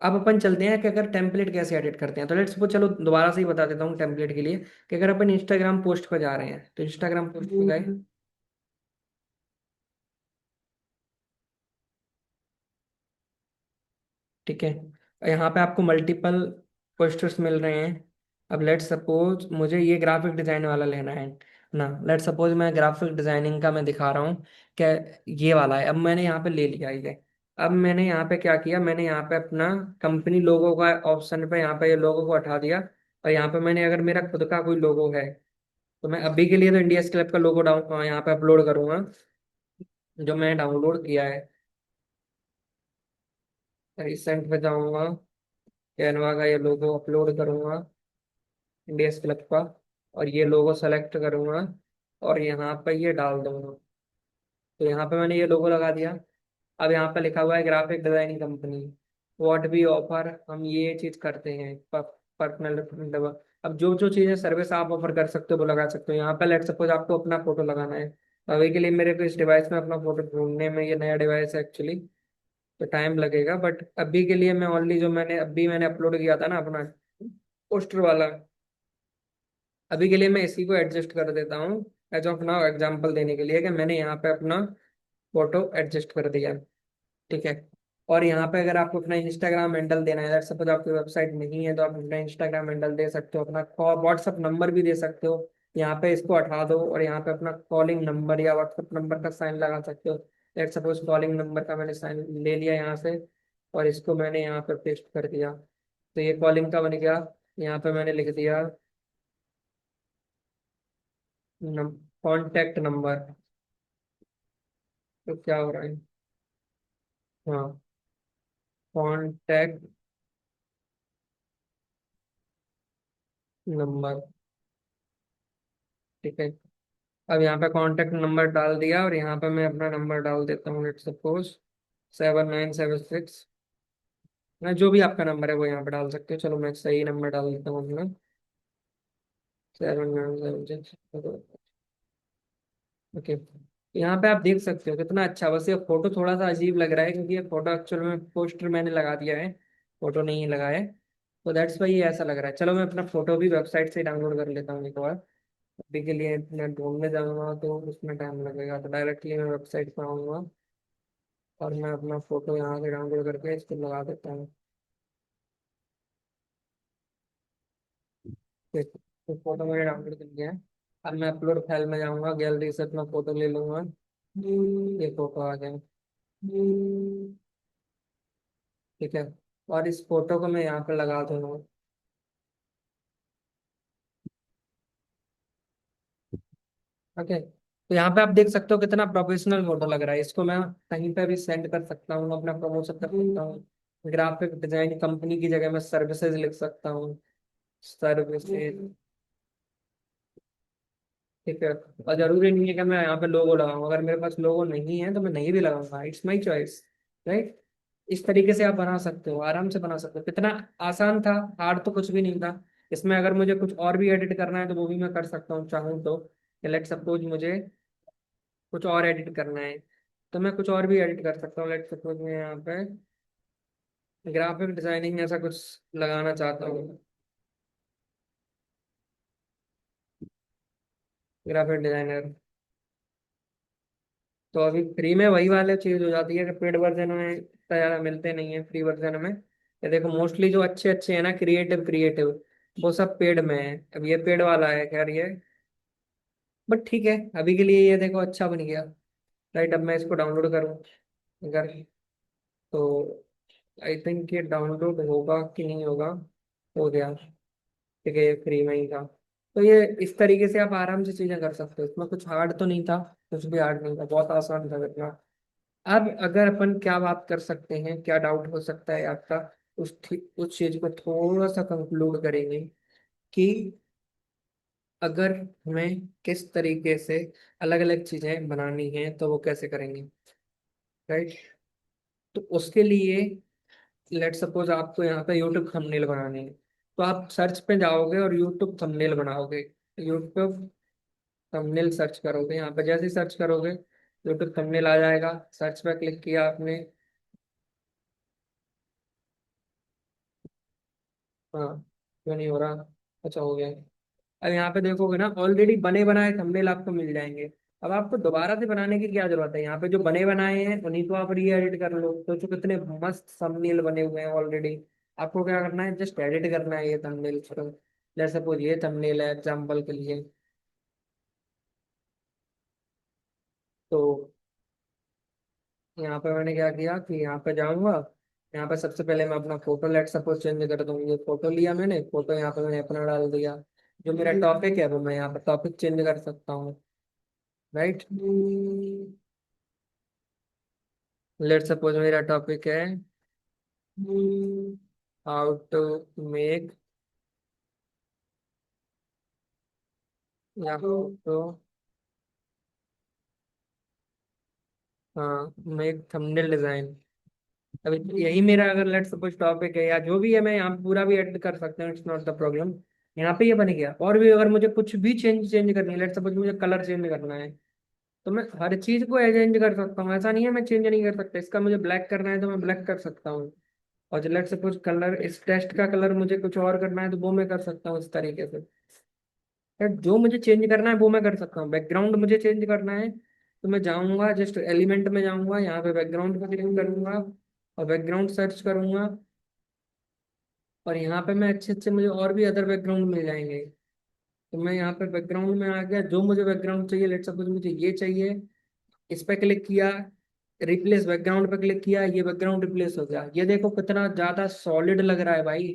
Speaker 1: अब अपन चलते हैं कि अगर टेम्पलेट कैसे एडिट करते हैं। तो लेट्स सपोज, चलो दोबारा से ही बता देता हूँ टेम्पलेट के लिए, कि अगर अपन इंस्टाग्राम पोस्ट पर जा रहे हैं, तो इंस्टाग्राम पोस्ट पे गए। ठीक है, यहाँ पे आपको मल्टीपल पोस्टर्स मिल रहे हैं। अब लेट्स सपोज मुझे ये ग्राफिक डिजाइन वाला लेना है ना। लेट्स सपोज मैं ग्राफिक डिजाइनिंग का मैं दिखा रहा हूँ कि ये वाला है। अब मैंने यहाँ पे ले लिया ये। अब मैंने यहाँ पे क्या किया, मैंने यहाँ पे अपना कंपनी लोगो का ऑप्शन पे यहाँ पे ये लोगो को हटा दिया। और यहाँ पे मैंने, अगर मेरा खुद का कोई लोगो है, तो मैं अभी के लिए तो इंडिया क्लब का लोगो डाउन यहाँ पे अपलोड करूंगा, जो मैंने डाउनलोड किया है। रिसेंट पे जाऊंगा, कैनवा का ये लोगो अपलोड करूंगा, इंडिया क्लब का, और ये लोगो सेलेक्ट करूंगा, और यहाँ पे ये डाल दूंगा। तो यहाँ पे मैंने ये लोगो लगा दिया। अब यहाँ पे लिखा हुआ है graphic designing company, what we offer, हम ये चीज करते हैं, पर्सनल। अब जो जो चीजें सर्विस आप ऑफर कर सकते हो वो लगा सकते हो। यहाँ पे लेट सपोज आपको अपना फोटो लगाना है, तो अभी के लिए मेरे को इस डिवाइस में अपना फोटो ढूंढने में, ये नया डिवाइस है एक्चुअली, तो टाइम लगेगा। बट अभी के लिए मैं ओनली जो मैंने अपलोड किया था ना अपना पोस्टर वाला, अभी के लिए मैं इसी को एडजस्ट कर देता हूँ एज ऑफ नाउ, एग्जांपल देने के लिए, कि मैंने यहाँ पे अपना फोटो एडजस्ट कर दिया। ठीक है। और यहाँ पे अगर आपको अपना इंस्टाग्राम हैंडल देना है, सपोज आपकी वेबसाइट नहीं है, तो आप अपना इंस्टाग्राम हैंडल दे सकते हो, अपना व्हाट्सअप नंबर भी दे सकते हो। यहाँ पे इसको हटा दो और यहाँ पे अपना कॉलिंग नंबर या व्हाट्सअप नंबर का साइन लगा सकते हो। लेट सपोज कॉलिंग नंबर का मैंने साइन ले लिया यहाँ से, और इसको मैंने यहाँ पे पेस्ट कर दिया, तो ये कॉलिंग का बन गया। यहाँ पे मैंने लिख दिया कॉन्टैक्ट नंबर। तो क्या हो रहा है, हाँ, कॉन्टैक्ट नंबर। ठीक है। अब यहाँ पे कॉन्टैक्ट नंबर डाल दिया, और यहाँ पे मैं अपना नंबर डाल देता हूँ, लेट सपोज 7976। मैं जो भी आपका नंबर है वो यहाँ पे डाल सकते हो। चलो मैं सही नंबर डाल देता हूँ अपना, 7976। ओके। यहाँ पे आप देख सकते हो कितना अच्छा, बस ये फोटो थोड़ा सा अजीब लग रहा है क्योंकि ये फोटो एक्चुअल में पोस्टर मैंने लगा दिया है, फोटो नहीं लगा है, तो दैट्स वाई ये ऐसा लग रहा है। चलो मैं अपना फोटो भी वेबसाइट से डाउनलोड कर लेता हूँ एक बार। अभी के लिए मैं ढूंढने जाऊंगा तो उसमें टाइम लगेगा, तो डायरेक्टली मैं वेबसाइट पर आऊँगा, और मैं अपना फोटो यहाँ से डाउनलोड करके इसको लगा देता हूँ। ठीक, तो फोटो मैंने डाउनलोड कर लिया है। अब मैं अपलोड फाइल में जाऊंगा, गैलरी से अपना फोटो ले लूंगा, ये फोटो आ जाए। ठीक है। और इस फोटो को मैं यहाँ पे लगा दूंगा। ओके, तो यहाँ पे आप देख सकते हो कितना प्रोफेशनल फोटो लग रहा है। इसको मैं कहीं पे भी सेंड कर सकता हूँ, अपना प्रमोशन कर सकता हूँ। ग्राफिक डिजाइन कंपनी की जगह मैं सर्विसेज लिख सकता हूँ, सर्विसेज। ठीक है। और जरूरी नहीं है कि मैं यहाँ पे लोगो लगाऊं, अगर मेरे पास लोगो नहीं है तो मैं नहीं भी लगाऊंगा, इट्स माई चॉइस। राइट। इस तरीके से आप बना सकते हो, आराम से बना सकते हो। कितना आसान था, हार्ड तो कुछ भी नहीं था। इसमें अगर मुझे कुछ और भी एडिट करना है तो वो भी मैं कर सकता हूँ चाहूँ तो। लेट सपोज मुझे कुछ और एडिट करना है, तो मैं कुछ और भी एडिट कर सकता हूँ। लेट सपोज मैं यहाँ पे ग्राफिक डिजाइनिंग ऐसा कुछ लगाना चाहता हूँ, ग्राफिक डिजाइनर। तो अभी फ्री में वही वाले चीज हो जाती है कि पेड वर्जन में इतना ज्यादा मिलते नहीं है, फ्री वर्जन में। ये देखो मोस्टली जो अच्छे अच्छे हैं ना, क्रिएटिव क्रिएटिव, वो सब पेड में है। अब ये पेड वाला है खैर ये, बट ठीक है, अभी के लिए ये देखो अच्छा बन गया। राइट, अब मैं इसको डाउनलोड करूँ अगर, तो आई थिंक ये डाउनलोड होगा कि नहीं होगा। हो गया। ठीक है, ये फ्री में ही था। तो ये इस तरीके से आप आराम से चीजें कर सकते हो, इसमें कुछ हार्ड तो नहीं था, कुछ भी हार्ड नहीं था, बहुत आसान था करना। अब अगर अपन क्या बात कर सकते हैं, क्या डाउट हो सकता है आपका, उस चीज को थोड़ा सा कंक्लूड करेंगे कि अगर हमें किस तरीके से अलग अलग चीजें बनानी है तो वो कैसे करेंगे, राइट। तो उसके लिए लेट सपोज आपको यहाँ पे यूट्यूब थंबनेल बनानी है, तो आप सर्च पे जाओगे और यूट्यूब थंबनेल बनाओगे। यूट्यूब थंबनेल सर्च करोगे, यहाँ पे जैसे सर्च करोगे यूट्यूब थंबनेल आ जाएगा, सर्च पे क्लिक किया आपने। हाँ, क्यों नहीं हो रहा? अच्छा, हो गया। अब यहाँ पे देखोगे ना, ऑलरेडी बने बनाए थंबनेल आपको मिल जाएंगे। अब आपको दोबारा से बनाने की क्या जरूरत है, यहाँ पे जो बने बनाए हैं उन्हीं को आप री एडिट कर लो, तो जो कितने मस्त थंबनेल बने हुए हैं ऑलरेडी। आपको क्या करना है, जस्ट एडिट करना है ये थंबनेल। जैसे सपोज ये थंबनेल है एग्जाम्पल के लिए, तो यहाँ पे मैंने क्या किया कि यहाँ पे जाऊंगा, यहाँ पे सबसे पहले मैं अपना फोटो लेट सपोज चेंज कर दूंगी। ये फोटो लिया मैंने, फोटो यहाँ पे मैंने अपना डाल दिया। जो मेरा टॉपिक है वो मैं यहाँ पे टॉपिक चेंज कर सकता हूँ, राइट। लेट सपोज मेरा टॉपिक है हाउ टू मेक, या हाउ टू, हाँ, मेक थंबनेल डिजाइन। अभी यही मेरा अगर लेट सपोज टॉपिक है या जो भी है, मैं यहाँ पे पूरा भी एडिट कर सकता हूँ, इट्स नॉट द प्रॉब्लम। यहाँ पे ये बन गया। और भी अगर मुझे कुछ भी चेंज चेंज करनी है, लेट सपोज मुझे कलर चेंज करना है, तो मैं हर चीज को चेंज कर सकता हूँ। ऐसा नहीं है मैं चेंज नहीं कर सकता, इसका मुझे ब्लैक करना है तो मैं ब्लैक कर सकता हूँ। और लेट सपोज कलर, इस टेस्ट का कलर मुझे कुछ और करना है तो वो मैं कर सकता हूँ इस तरीके से। यार जो मुझे चेंज करना है वो मैं कर सकता हूँ। बैकग्राउंड मुझे चेंज करना है तो मैं जाऊंगा, जस्ट एलिमेंट में जाऊंगा, यहाँ पे बैकग्राउंड पे क्लिक करूंगा और बैकग्राउंड सर्च करूंगा। और यहाँ पे मैं अच्छे अच्छे, मुझे और भी अदर बैकग्राउंड मिल जाएंगे। तो मैं यहाँ पे बैकग्राउंड में आ गया, जो मुझे बैकग्राउंड चाहिए, लेट सपोज मुझे ये चाहिए, इस पे क्लिक किया, रिप्लेस बैकग्राउंड पे क्लिक किया, ये बैकग्राउंड रिप्लेस हो गया। ये देखो कितना ज्यादा सॉलिड लग रहा है भाई,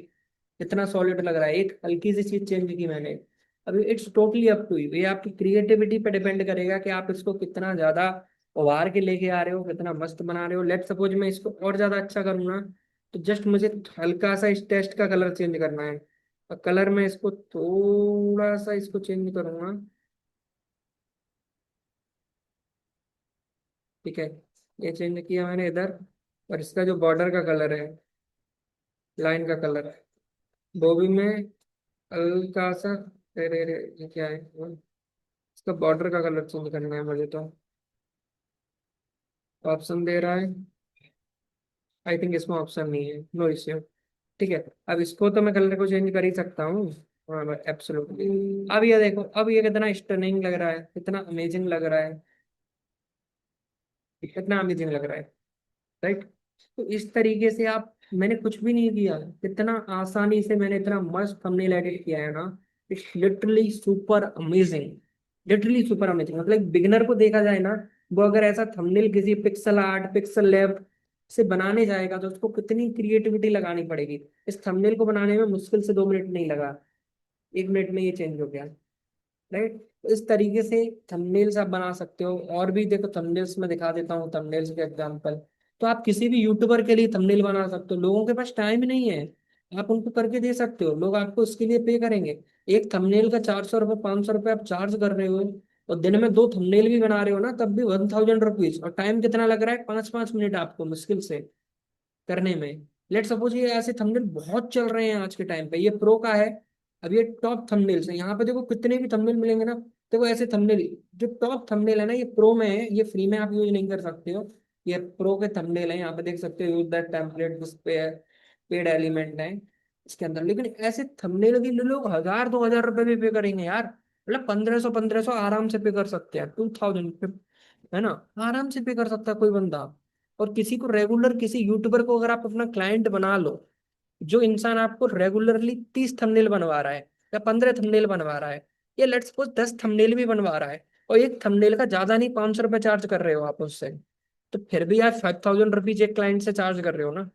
Speaker 1: कितना सॉलिड लग रहा है। एक हल्की सी चीज चेंज की मैंने। अभी it's totally up to you, ये आपकी क्रिएटिविटी पे डिपेंड करेगा कि आप इसको कितना ज्यादा उभार के लेके आ रहे हो, कितना मस्त बना रहे हो। लेट सपोज मैं इसको और ज्यादा अच्छा करूंगा, तो जस्ट मुझे हल्का सा इस टेस्ट का कलर चेंज करना है, और कलर में इसको थोड़ा सा इसको चेंज करूंगा, ठीक है। ये चेंज किया मैंने इधर। और इसका जो बॉर्डर का कलर है, लाइन का कलर है, वो भी मैं हल्का सा, अरे अरे ये क्या है, इसका बॉर्डर का कलर चेंज करना है मुझे, तो ऑप्शन दे रहा है। आई थिंक इसमें ऑप्शन नहीं है, नो इश्यू। ठीक है, अब इसको तो मैं कलर को चेंज कर ही सकता हूँ। हाँ, एब्सोल्युटली। अब ये देखो, अब ये कितना स्टनिंग लग रहा है, कितना अमेजिंग लग रहा है, कितना अमेजिंग लग रहा है, राइट। तो इस तरीके से आप, मैंने कुछ भी नहीं किया, कितना आसानी से मैंने इतना मस्त थंबनेल एडिट किया है ना। It's literally super amazing, literally super amazing. मतलब बिगिनर को देखा जाए ना, वो अगर ऐसा थंबनेल किसी पिक्सल आर्ट, पिक्सल लैब से बनाने जाएगा तो उसको कितनी क्रिएटिविटी लगानी पड़ेगी। इस थंबनेल को बनाने में मुश्किल से 2 मिनट नहीं लगा, 1 मिनट में ये चेंज हो गया, राइट। तो इस तरीके से थंबनेल्स आप बना सकते हो। और भी देखो थंबनेल्स में दिखा देता हूँ, थंबनेल्स के एग्जांपल। तो आप किसी भी यूट्यूबर के लिए थंबनेल बना सकते हो, लोगों के पास टाइम ही नहीं है, आप उनको करके दे सकते हो, लोग आपको इसके लिए पे करेंगे। एक थंबनेल का 400 रुपये, 500 रुपये आप चार्ज कर रहे हो, और दिन में 2 थंबनेल भी बना रहे हो ना, तब भी 1000 रुपीज। और टाइम कितना लग रहा है, 5-5 मिनट आपको मुश्किल से करने में। लेट सपोज ये ऐसे थंबनेल बहुत चल रहे हैं आज के टाइम पे, ये प्रो का है। अब ये टॉप थंबनेल्स है, यहाँ पे देखो कितने भी थंबनेल मिलेंगे ना, देखो ऐसे थंबनेल। जो टॉप थंबनेल है ना, ये प्रो में है, ये फ्री में आप यूज नहीं कर सकते हो। ये प्रो के थंबनेल है, यहाँ पे देख सकते हो, यूज दैट टेम्पलेट, दिस पे पेड एलिमेंट है इसके अंदर। लेकिन ऐसे थंबनेल के लिए लोग 1000-2000 रुपए भी पे करेंगे यार। मतलब 1500-1500 आराम से पे कर सकते हैं, 2000, है ना, आराम से पे कर सकता है कोई बंदा। और किसी को रेगुलर, किसी यूट्यूबर को अगर आप अपना क्लाइंट बना लो, जो इंसान आपको रेगुलरली 30 थंबनेल बनवा रहा है या 15 थंबनेल बनवा रहा है, या लेट्स सपोज 10 थंबनेल भी बनवा रहा है, और एक थंबनेल का ज्यादा नहीं 500 रुपये चार्ज कर रहे हो आप उससे, तो फिर भी आप 5000 रुपीज एक क्लाइंट से चार्ज कर रहे हो ना।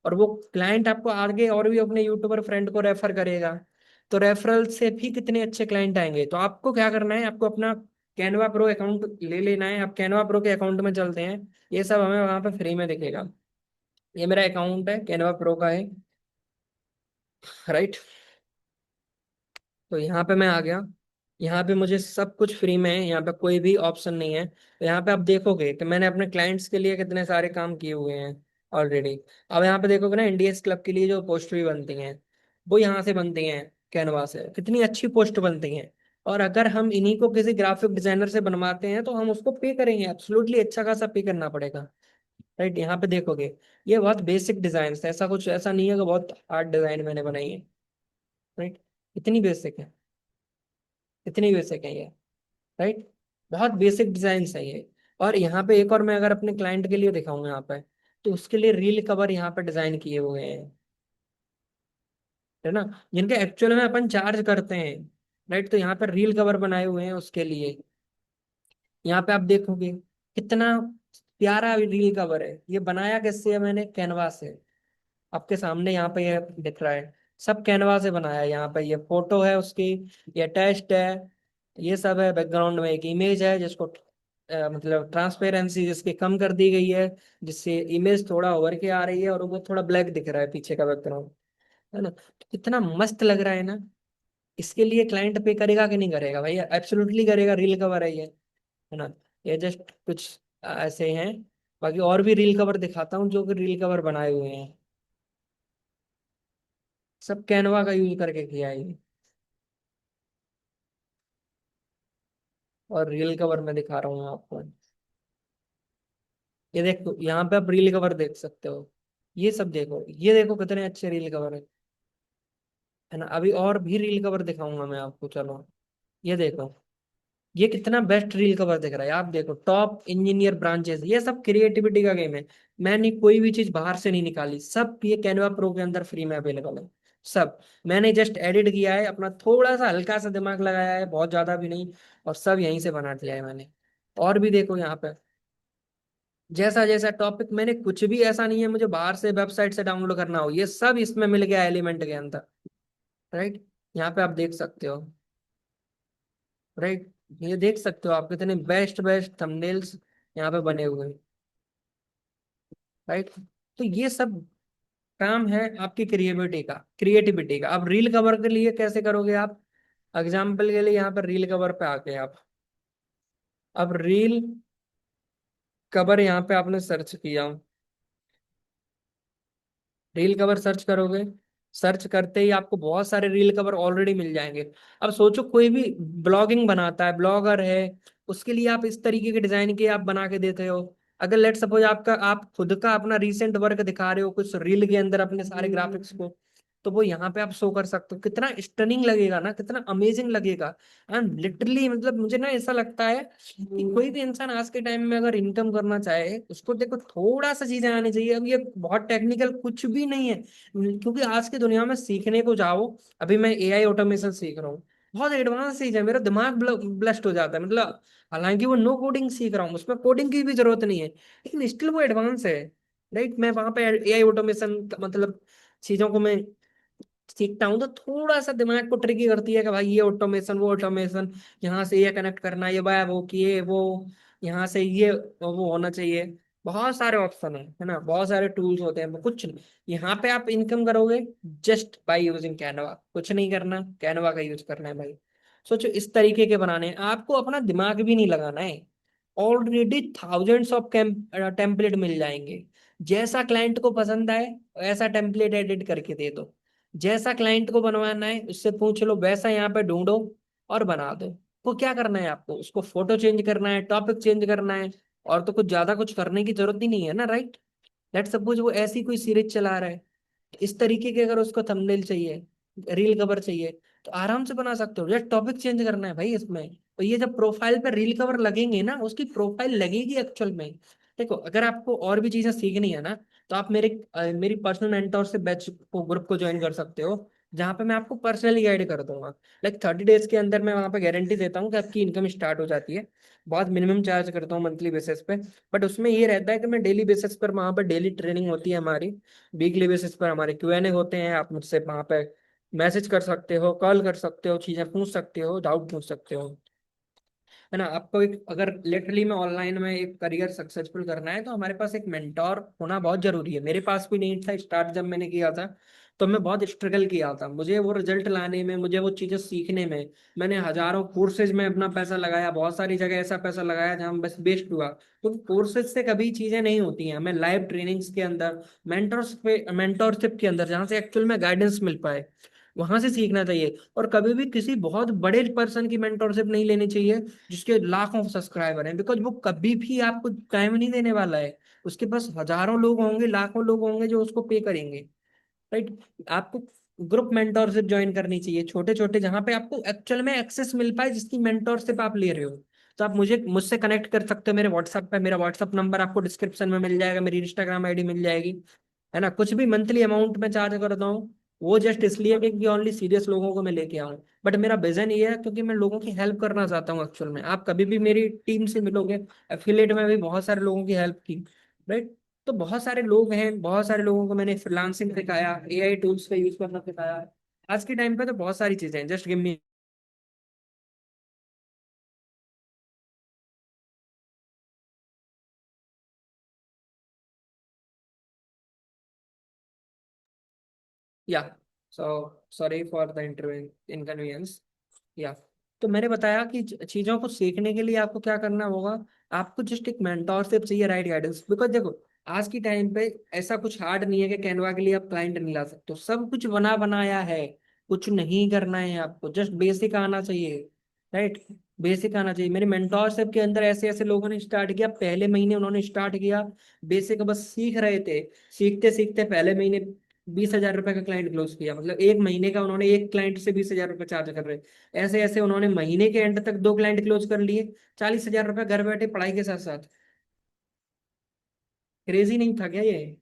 Speaker 1: और वो क्लाइंट आपको आगे और भी अपने यूट्यूबर फ्रेंड को रेफर करेगा, तो रेफरल से भी कितने अच्छे क्लाइंट आएंगे। तो आपको क्या करना है, आपको अपना कैनवा प्रो अकाउंट ले लेना है। आप कैनवा प्रो के अकाउंट में चलते हैं, ये सब हमें वहां पे फ्री में दिखेगा। ये मेरा अकाउंट है, कैनवा प्रो का है, राइट। तो यहाँ पे मैं आ गया। यहाँ पे मुझे सब कुछ फ्री में है, यहाँ पे कोई भी ऑप्शन नहीं है। तो यहाँ पे आप देखोगे कि मैंने अपने क्लाइंट्स के लिए कितने सारे काम किए हुए हैं ऑलरेडी। अब यहाँ पे देखोगे ना, इंडियंस क्लब के लिए जो पोस्ट भी बनती हैं, वो यहाँ से बनती हैं, कैनवा से कितनी अच्छी पोस्ट बनती हैं। और अगर हम इन्हीं को किसी ग्राफिक डिजाइनर से बनवाते हैं तो हम उसको पे करेंगे, एब्सोल्युटली अच्छा खासा पे करना पड़ेगा, राइट। यहाँ पे देखोगे ये बहुत बेसिक डिजाइन है, ऐसा कुछ ऐसा नहीं है कि बहुत हार्ड डिजाइन मैंने बनाई है, राइट। इतनी बेसिक है, इतनी बेसिक है ये, राइट। बहुत बेसिक डिजाइन है ये। और यहाँ पे एक और मैं अगर अपने क्लाइंट के लिए दिखाऊंगा यहाँ पे, तो उसके लिए रील कवर यहाँ पे डिजाइन किए हुए हैं, है ना, जिनके एक्चुअल में अपन चार्ज करते हैं, राइट। तो यहाँ पे रील कवर बनाए हुए हैं उसके लिए। यहाँ पे आप देखोगे कितना प्यारा रील कवर है। ये बनाया किससे है, मैंने कैनवा से। आपके सामने यहाँ पे ये दिख रहा है, सब कैनवा से बनाया है। यहाँ पे ये फोटो है उसकी, ये टेक्स्ट है, ये सब है। बैकग्राउंड में एक इमेज है जिसको मतलब ट्रांसपेरेंसी जिसकी कम कर दी गई है, जिससे इमेज थोड़ा उभर के आ रही है और वो थोड़ा ब्लैक दिख रहा है पीछे का बैकग्राउंड, है ना। तो कितना मस्त लग रहा है ना। इसके लिए क्लाइंट पे करेगा कि नहीं करेगा भाई, एब्सोल्युटली करेगा, रील कवर है ये, है ना। ये जस्ट कुछ ऐसे हैं। बाकी और भी रील कवर दिखाता हूँ जो कि रील कवर बनाए हुए हैं, सब कैनवा का यूज करके किया है ये। और रील कवर में दिखा रहा हूँ आपको, ये देखो यहाँ पे आप रील कवर देख सकते हो। ये सब देखो, ये देखो कितने अच्छे रील कवर है ना। अभी और भी रील कवर दिखाऊंगा मैं आपको, चलो। ये देखो, ये कितना बेस्ट रील कवर दिख रहा है। आप देखो, टॉप इंजीनियर ब्रांचेस, ये सब क्रिएटिविटी का गेम है। मैंने कोई भी चीज बाहर से नहीं निकाली, सब ये कैनवा प्रो के अंदर फ्री में अवेलेबल है, सब। मैंने जस्ट एडिट किया है, अपना थोड़ा सा हल्का सा दिमाग लगाया है, बहुत ज्यादा भी नहीं। और सब यहीं से बना दिया है मैंने। और भी देखो यहाँ पे, जैसा जैसा टॉपिक, मैंने कुछ भी ऐसा नहीं है मुझे बाहर से वेबसाइट से डाउनलोड करना हो, ये सब इसमें मिल गया एलिमेंट के अंदर, राइट। यहाँ पे आप देख सकते हो, राइट। ये देख सकते हो आप कितने बेस्ट बेस्ट थंबनेल्स यहाँ पे बने हुए हैं, राइट। तो ये सब काम है आपकी क्रिएटिविटी का। अब रील कवर के लिए कैसे करोगे आप, एग्जाम्पल के लिए यहाँ पर रील कवर पे आके आप, अब रील कवर यहाँ पे आपने सर्च किया, रील कवर सर्च करोगे, सर्च करते ही आपको बहुत सारे रील कवर ऑलरेडी मिल जाएंगे। अब सोचो कोई भी ब्लॉगिंग बनाता है, ब्लॉगर है, उसके लिए आप इस तरीके के डिजाइन के आप बना के देते हो। अगर लेट सपोज आपका, आप खुद का अपना रीसेंट वर्क दिखा रहे हो कुछ रील के अंदर अपने सारे ग्राफिक्स को, तो वो यहाँ पे आप शो कर सकते हो। कितना स्टनिंग लगेगा ना, कितना अमेजिंग लगेगा। एंड लिटरली मतलब मुझे ना ऐसा लगता है कि कोई भी इंसान आज के टाइम में अगर इनकम करना चाहे, उसको देखो थोड़ा सा चीजें आनी चाहिए। अब ये बहुत टेक्निकल कुछ भी नहीं है, क्योंकि आज की दुनिया में सीखने को जाओ। अभी मैं एआई ऑटोमेशन सीख रहा हूँ, बहुत एडवांस चीज है, मेरा दिमाग ब्लस्ट हो जाता है मतलब। हालांकि वो नो कोडिंग सीख रहा हूँ, उसमें कोडिंग की भी जरूरत नहीं है, लेकिन स्टिल वो एडवांस है, राइट। मैं वहां पे एआई ऑटोमेशन मतलब चीजों को मैं सीखता हूँ, तो थोड़ा सा दिमाग को ट्रिकी करती है कि भाई ये ऑटोमेशन वो ऑटोमेशन, यहाँ से ये कनेक्ट करना, ये वाया वो किए वो, यहाँ से ये वो होना चाहिए। बहुत सारे ऑप्शन है ना, बहुत सारे टूल्स होते हैं, कुछ नहीं। यहाँ पे आप इनकम करोगे जस्ट बाय यूजिंग कैनवा, कुछ नहीं करना, कैनवा का यूज करना है भाई। सोचो इस तरीके के बनाने हैं, आपको अपना दिमाग भी नहीं लगाना है। ऑलरेडी थाउजेंड्स ऑफ टेम्पलेट मिल जाएंगे। जैसा क्लाइंट को पसंद आए वैसा टेम्पलेट एडिट करके दे दो, जैसा क्लाइंट को बनवाना है उससे पूछ लो, वैसा यहाँ पे ढूंढो और बना दो। वो क्या करना है आपको, उसको फोटो चेंज करना है, टॉपिक चेंज करना है, और तो कुछ ज्यादा कुछ करने की जरूरत ही नहीं है ना, राइट। लेट सपोज वो ऐसी कोई सीरीज चला रहा है, इस तरीके के अगर उसको थंबनेल चाहिए, रील कवर चाहिए, तो आराम से बना सकते हो। जस्ट टॉपिक चेंज करना है भाई इसमें। और ये जब प्रोफाइल पे रील कवर लगेंगे ना, उसकी प्रोफाइल लगेगी एक्चुअल में। देखो अगर आपको और भी चीजें सीखनी है ना, तो आप मेरी पर्सनल मेंटोर से बैच को ग्रुप को ज्वाइन कर सकते हो, जहाँ पे मैं आपको पर्सनली गाइड कर दूंगा। लाइक 30 डेज के अंदर मैं वहाँ पे गारंटी देता हूँ कि आपकी इनकम स्टार्ट हो जाती है। बहुत मिनिमम चार्ज करता हूँ मंथली बेसिस पे, बट उसमें ये रहता है कि मैं डेली बेसिस पर वहाँ पर डेली ट्रेनिंग होती है हमारी, वीकली बेसिस पर हमारे क्यूएनए होते हैं, आप मुझसे वहाँ पे मैसेज कर सकते हो, कॉल कर सकते हो, चीजें पूछ सकते हो, डाउट पूछ सकते हो, है ना। आपको एक, अगर लिटरली में ऑनलाइन में एक करियर सक्सेसफुल करना है तो हमारे पास एक मेंटोर होना बहुत जरूरी है। मेरे पास भी नहीं था स्टार्ट, जब मैंने किया था तो मैं बहुत स्ट्रगल किया था, मुझे वो रिजल्ट लाने में, मुझे वो चीजें सीखने में। मैंने हजारों कोर्सेज में अपना पैसा लगाया, बहुत सारी जगह ऐसा पैसा लगाया जहां बस वेस्ट हुआ। तो कोर्सेज से कभी चीजें नहीं होती हैं, हमें लाइव ट्रेनिंग्स के अंदर, मेंटोरशिप के अंदर, जहाँ से एक्चुअल में गाइडेंस मिल पाए, वहां से सीखना चाहिए। और कभी भी किसी बहुत बड़े पर्सन की मेंटोरशिप नहीं लेनी चाहिए जिसके लाखों सब्सक्राइबर हैं, बिकॉज वो कभी भी आपको टाइम नहीं देने वाला है। उसके पास हजारों लोग होंगे, लाखों लोग होंगे जो उसको पे करेंगे, राइट। आपको ग्रुप मेंटोरशिप ज्वाइन करनी चाहिए, छोटे छोटे, जहां पे आपको एक्चुअल में एक्सेस मिल पाए, जिसकी मेंटोरशिप आप ले रहे हो। तो आप मुझसे कनेक्ट कर सकते हो मेरे व्हाट्सएप पे, मेरा व्हाट्सएप नंबर आपको डिस्क्रिप्शन में मिल जाएगा, मेरी इंस्टाग्राम आईडी मिल जाएगी, है ना। कुछ भी मंथली अमाउंट में चार्ज करता हूँ, वो जस्ट इसलिए कि ओनली सीरियस लोगों को मैं लेके आऊँ। बट मेरा विजन ये है क्योंकि मैं लोगों की हेल्प करना चाहता हूँ एक्चुअल में। आप कभी भी मेरी टीम से मिलोगे, एफिलिएट में भी बहुत सारे लोगों की हेल्प की, राइट। तो बहुत सारे लोग हैं, बहुत सारे लोगों को मैंने फ्रीलांसिंग सिखाया, एआई टूल्स का यूज करना सिखाया। आज के टाइम पे तो बहुत सारी चीजें हैं, just give me. Yeah, so sorry for the inconvenience. Yeah, तो मैंने बताया कि चीजों को सीखने के लिए आपको क्या करना होगा। आपको जस्ट एक मेंटोरशिप चाहिए, राइट गाइडेंस। बिकॉज देखो, आज की टाइम पे ऐसा कुछ हार्ड नहीं है कि कैनवा के लिए आप क्लाइंट नहीं ला सकते हो, सब कुछ बना बनाया है। कुछ नहीं करना है आपको, जस्ट बेसिक आना चाहिए, राइट। बेसिक आना चाहिए। मेरे मेंटोरशिप के अंदर ऐसे ऐसे लोगों ने स्टार्ट किया, पहले महीने उन्होंने स्टार्ट किया, बेसिक बस सीख रहे थे, सीखते सीखते पहले महीने 20,000 रुपए का क्लाइंट क्लोज किया, मतलब एक महीने का उन्होंने एक क्लाइंट से 20,000 रुपए चार्ज कर रहे। ऐसे ऐसे उन्होंने महीने के एंड तक दो क्लाइंट क्लोज कर लिए, 40,000 रुपए घर बैठे पढ़ाई के साथ साथ। क्रेजी नहीं था क्या ये?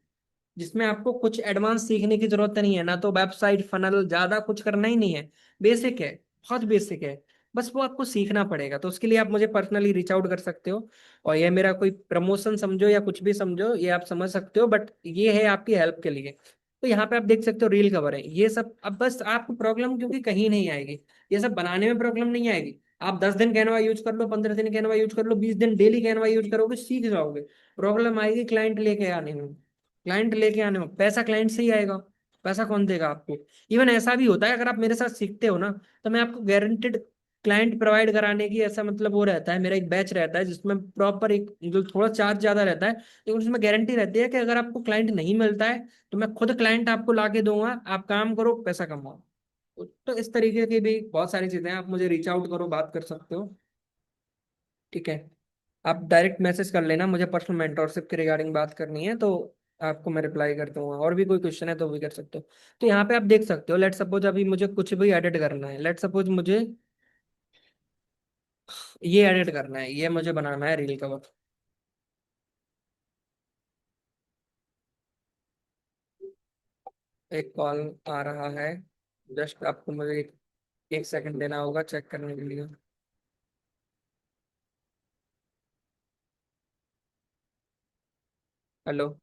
Speaker 1: जिसमें आपको कुछ एडवांस सीखने की जरूरत नहीं है, ना तो वेबसाइट फनल ज्यादा कुछ करना ही नहीं है, बेसिक है, बहुत बेसिक है। बस वो आपको सीखना पड़ेगा, तो उसके लिए आप मुझे पर्सनली रीच आउट कर सकते हो। और ये मेरा कोई प्रमोशन समझो या कुछ भी समझो, ये आप समझ सकते हो, बट ये है आपकी हेल्प के लिए। तो यहाँ पे आप देख सकते हो रील कवर है ये सब। अब बस आपको प्रॉब्लम क्योंकि कहीं नहीं आएगी, ये सब बनाने में प्रॉब्लम नहीं आएगी। आप 10 दिन कैनवा यूज कर लो, 15 दिन कैनवा यूज कर लो, 20 दिन डेली कैनवा यूज करोगे, सीख जाओगे। प्रॉब्लम आएगी क्लाइंट लेके आने में। क्लाइंट लेके आने में पैसा क्लाइंट से ही आएगा, पैसा कौन देगा आपको? इवन ऐसा भी होता है, अगर आप मेरे साथ सीखते हो ना, तो मैं आपको गारंटेड क्लाइंट प्रोवाइड कराने की, ऐसा मतलब वो रहता है, मेरा एक बैच रहता है जिसमें प्रॉपर एक, जो थोड़ा चार्ज ज्यादा रहता है, लेकिन उसमें गारंटी रहती है कि अगर आपको क्लाइंट नहीं मिलता है तो मैं खुद क्लाइंट आपको ला के दूंगा, आप काम करो, पैसा कमाओ। तो इस तरीके की भी बहुत सारी चीजें हैं, आप मुझे रीच आउट करो, बात कर सकते हो, ठीक है। आप डायरेक्ट मैसेज कर लेना, मुझे पर्सनल मेंटोरशिप के रिगार्डिंग बात करनी है तो आपको मैं रिप्लाई कर दूंगा। और भी कोई क्वेश्चन है तो भी कर सकते हो। तो यहाँ पे आप देख सकते हो, लेट सपोज अभी मुझे कुछ भी एडिट करना है, लेट सपोज मुझे ये एडिट करना है, ये मुझे बनाना है रील कवर। एक कॉल आ रहा है, जस्ट आपको मुझे एक सेकंड देना होगा चेक करने के लिए। हेलो।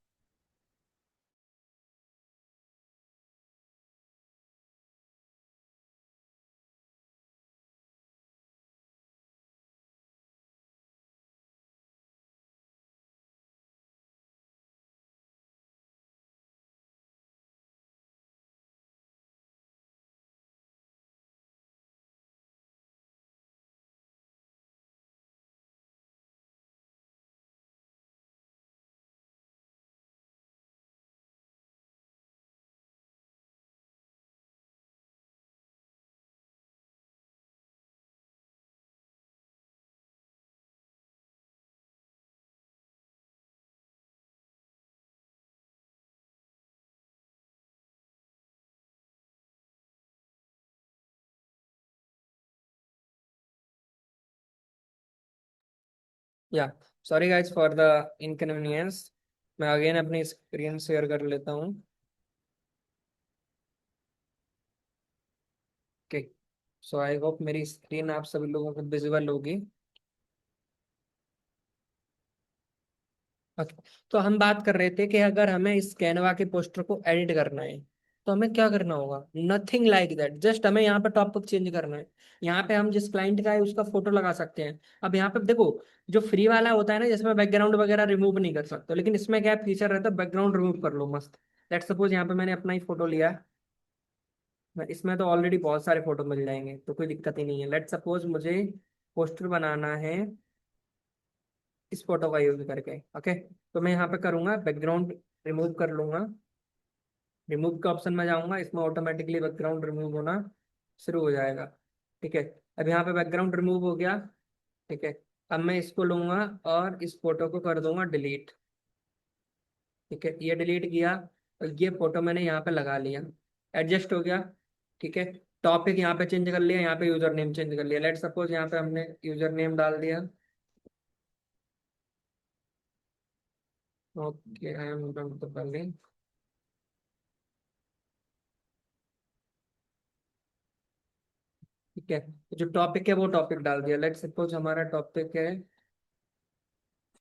Speaker 1: या, sorry guys for the inconvenience. मैं अगेन अपनी स्क्रीन शेयर कर लेता हूँ। ओके, सो आई होप मेरी स्क्रीन आप सभी लोगों को विजिबल होगी। ओके, तो हम बात कर रहे थे कि अगर हमें इस कैनवा के पोस्टर को एडिट करना है, तो हमें क्या करना होगा, नथिंग लाइक दैट, जस्ट हमें यहाँ पे टॉपिक चेंज करना है। यहाँ पे हम जिस क्लाइंट का है उसका फोटो लगा सकते हैं। अब यहाँ पे देखो, जो फ्री वाला होता है ना, जिसमें बैकग्राउंड वगैरह रिमूव नहीं कर सकते, लेकिन इसमें क्या फीचर रहता है, बैकग्राउंड रिमूव कर लो मस्त। लेट सपोज यहाँ पे मैंने अपना ही फोटो लिया है, इसमें तो ऑलरेडी बहुत सारे फोटो मिल जाएंगे, तो कोई दिक्कत ही नहीं है। लेट सपोज मुझे पोस्टर बनाना है इस फोटो का यूज करके, ओके। तो मैं यहाँ पे करूंगा बैकग्राउंड रिमूव कर लूंगा, रिमूव के ऑप्शन में जाऊंगा, इसमें ऑटोमेटिकली बैकग्राउंड रिमूव होना शुरू हो जाएगा। ठीक है, अब यहाँ पे बैकग्राउंड रिमूव हो गया। ठीक है, अब मैं इसको लूंगा और इस फोटो को कर दूंगा डिलीट। ठीक है, ये डिलीट किया और ये फोटो मैंने यहाँ पे लगा लिया, एडजस्ट हो गया। ठीक है, टॉपिक यहाँ पे चेंज कर लिया, यहाँ पे यूजर नेम चेंज कर लिया। लेट सपोज यहाँ पे हमने यूजर नेम डाल दिया, ओके आई एम कंफर्टेबल। ठीक है, जो टॉपिक है वो टॉपिक डाल दिया। लेट सपोज हमारा टॉपिक है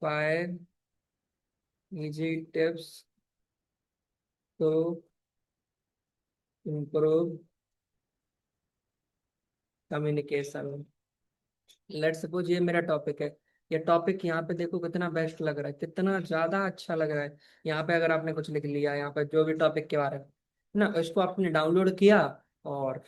Speaker 1: 5 easy tips to improve communication. Let suppose ये मेरा टॉपिक है। ये टॉपिक यहाँ पे देखो कितना बेस्ट लग रहा है, कितना ज्यादा अच्छा लग रहा है। यहाँ पे अगर आपने कुछ लिख लिया, यहाँ पे जो भी टॉपिक के बारे में ना, इसको आपने डाउनलोड किया और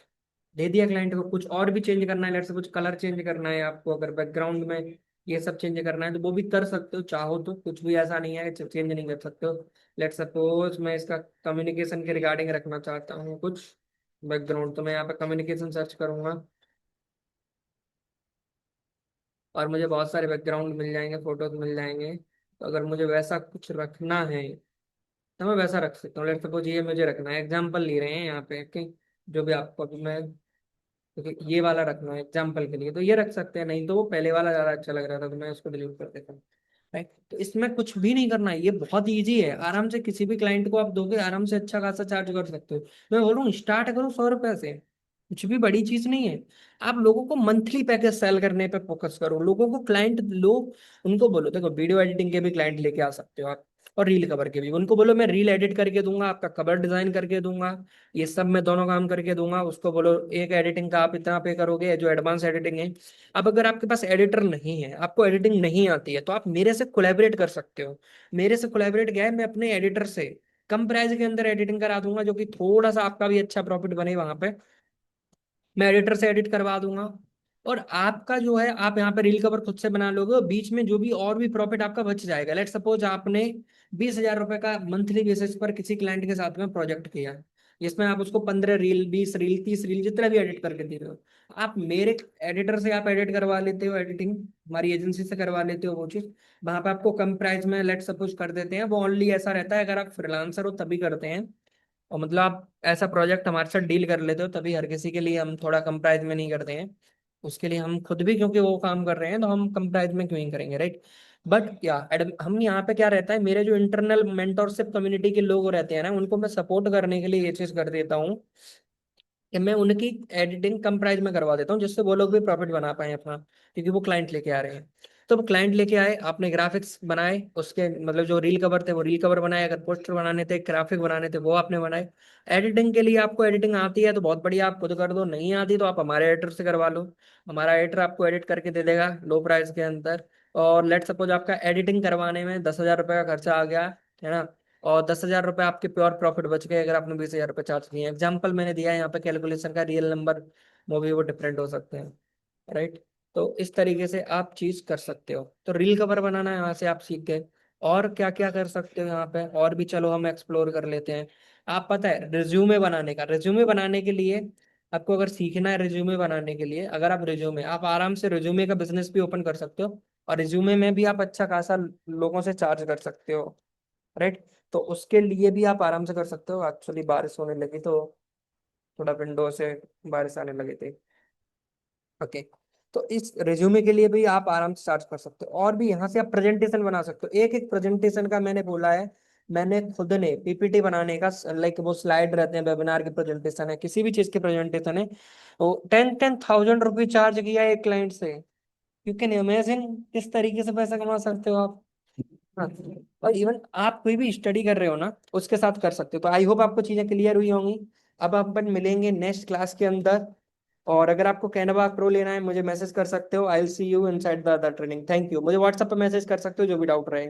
Speaker 1: दे दिया क्लाइंट को। कुछ और भी चेंज करना है, लेट सपोज कलर चेंज करना है आपको, अगर बैकग्राउंड में ये सब चेंज करना है तो वो भी कर सकते हो, चाहो तो। कुछ भी ऐसा नहीं है कि चेंज नहीं कर सकते हो। लेट सपोज मैं इसका कम्युनिकेशन के रिगार्डिंग रखना चाहता हूँ कुछ बैकग्राउंड, तो मैं यहाँ पे कम्युनिकेशन सर्च करूंगा और मुझे बहुत सारे बैकग्राउंड मिल जाएंगे, फोटोज मिल जाएंगे। तो अगर मुझे वैसा कुछ रखना है तो मैं वैसा रख सकता हूँ। लेट सपोज ये मुझे रखना है, एग्जाम्पल ले रहे हैं यहाँ पे कि जो भी आपको अभी मैं, क्योंकि ये वाला रखना है एग्जाम्पल के लिए तो ये रख सकते हैं, नहीं तो वो पहले वाला ज्यादा अच्छा लग रहा था तो मैं उसको डिलीट कर देता हूँ। राइट, तो इसमें कुछ भी नहीं करना है, ये बहुत इजी है। आराम से किसी भी क्लाइंट को आप दोगे, आराम से अच्छा खासा चार्ज कर सकते हो। मैं बोल रहा हूँ स्टार्ट करो 100 रुपए से, कुछ भी बड़ी चीज नहीं है। आप लोगों को मंथली पैकेज सेल करने पे फोकस करो, लोगों को क्लाइंट लो, उनको बोलो देखो वीडियो एडिटिंग के भी क्लाइंट लेके आ सकते हो आप, और रील कवर के भी। उनको बोलो मैं रील एडिट करके दूंगा, आपका कवर डिजाइन करके दूंगा, ये सब मैं दोनों काम करके दूंगा। उसको बोलो एक एडिटिंग का आप इतना पे करोगे, जो एडवांस एडिटिंग है। अब अगर आपके पास एडिटर नहीं है, आपको एडिटिंग नहीं आती है, तो आप मेरे से कोलैबोरेट कर सकते हो। मेरे से कोलैबोरेट क्या है, मैं अपने एडिटर से कम प्राइस के अंदर एडिटिंग करा दूंगा, जो कि थोड़ा सा आपका भी अच्छा प्रॉफिट बने वहां पे। मैं एडिटर से एडिट करवा दूंगा, और आपका जो है आप यहाँ पे रील कवर खुद से बना लोगे, और बीच में जो भी और भी प्रॉफिट आपका बच जाएगा। लेट सपोज आपने 20,000 रुपए का मंथली बेसिस पर किसी क्लाइंट के साथ में प्रोजेक्ट किया, जिसमें आप उसको 15 रील, 20 रील, 30 रील जितना भी एडिट करके दे रहे हो, आप मेरे एडिटर से आप एडिट करवा लेते हो, एडिटिंग हमारी एजेंसी से करवा लेते हो वो चीज। वहां पे आपको कम प्राइस में लेट सपोज कर देते हैं। वो ओनली ऐसा रहता है अगर आप फ्रीलांसर हो तभी करते हैं, और मतलब आप ऐसा प्रोजेक्ट हमारे साथ डील कर लेते हो तभी। हर किसी के लिए हम थोड़ा कम प्राइस में नहीं करते हैं, उसके लिए हम खुद भी क्योंकि वो काम कर रहे हैं तो हम कम प्राइस में क्यों ही करेंगे, राइट। बट क्या हम यहाँ पे क्या रहता है, मेरे जो इंटरनल मेंटोरशिप कम्युनिटी के लोग रहते हैं ना, उनको मैं सपोर्ट करने के लिए ये चीज कर देता हूँ कि मैं उनकी एडिटिंग कम प्राइस में करवा देता हूँ, जिससे वो लोग भी प्रॉफिट बना पाए अपना, क्योंकि वो क्लाइंट लेके आ रहे हैं। तो वो क्लाइंट लेके आए, आपने ग्राफिक्स बनाए उसके, मतलब जो रील कवर थे वो रील कवर बनाए, अगर पोस्टर बनाने थे, ग्राफिक बनाने थे, वो आपने बनाए। एडिटिंग के लिए आपको एडिटिंग आती है तो बहुत बढ़िया, आप खुद कर दो, नहीं आती तो आप हमारे एडिटर से करवा लो। हमारा एडिटर आपको एडिट करके दे देगा लो प्राइस के अंदर। और लेट सपोज आपका एडिटिंग करवाने में 10,000 रुपये का खर्चा आ गया, है ना, और 10,000 रुपये आपके प्योर प्रॉफिट बच गए अगर आपने 20,000 रुपये चार्ज किए। एग्जाम्पल मैंने दिया है यहाँ पे, कैलकुलेशन का रियल नंबर वो भी वो डिफरेंट हो सकते हैं, राइट। तो इस तरीके से आप चीज कर सकते हो। तो रील कवर बनाना यहाँ से आप सीख गए। और क्या क्या कर सकते हो यहाँ पे, और भी चलो हम एक्सप्लोर कर लेते हैं। आप पता है रिज्यूमे बनाने का, रिज्यूमे बनाने के लिए आपको अगर सीखना है, रिज्यूमे बनाने के लिए अगर आप रिज्यूमे, आप आराम से रिज्यूमे का बिजनेस भी ओपन कर सकते हो, और रिज्यूमे में भी आप अच्छा खासा लोगों से चार्ज कर सकते हो, राइट। तो उसके लिए भी आप आराम से कर सकते हो। एक्चुअली बारिश होने लगी तो थोड़ा विंडो से बारिश आने लगी थी, ओके। तो इस रिज्यूमे के लिए भी आप आराम से चार्ज कर सकते हो, और भी यहाँ से आप प्रेजेंटेशन बना सकते हो। एक एक प्रेजेंटेशन का मैंने बोला है, मैंने खुद ने पीपीटी बनाने का, लाइक वो स्लाइड रहते हैं, वेबिनार के प्रेजेंटेशन है, किसी भी चीज के प्रेजेंटेशन है, वो 10,000 रुपये चार्ज किया एक क्लाइंट से। यू कैन इमेजिन किस तरीके से पैसा कमा सकते हो आप। हाँ, और इवन आप कोई भी स्टडी कर रहे हो ना, उसके साथ कर सकते हो। तो आई होप आपको चीजें क्लियर हुई होंगी। अब अपन मिलेंगे नेक्स्ट क्लास के अंदर। और अगर आपको कैनवा प्रो लेना है, मुझे मैसेज कर सकते हो। I will see you inside the other training. Thank you. मुझे व्हाट्सएप पे मैसेज कर सकते हो जो भी डाउट रहे।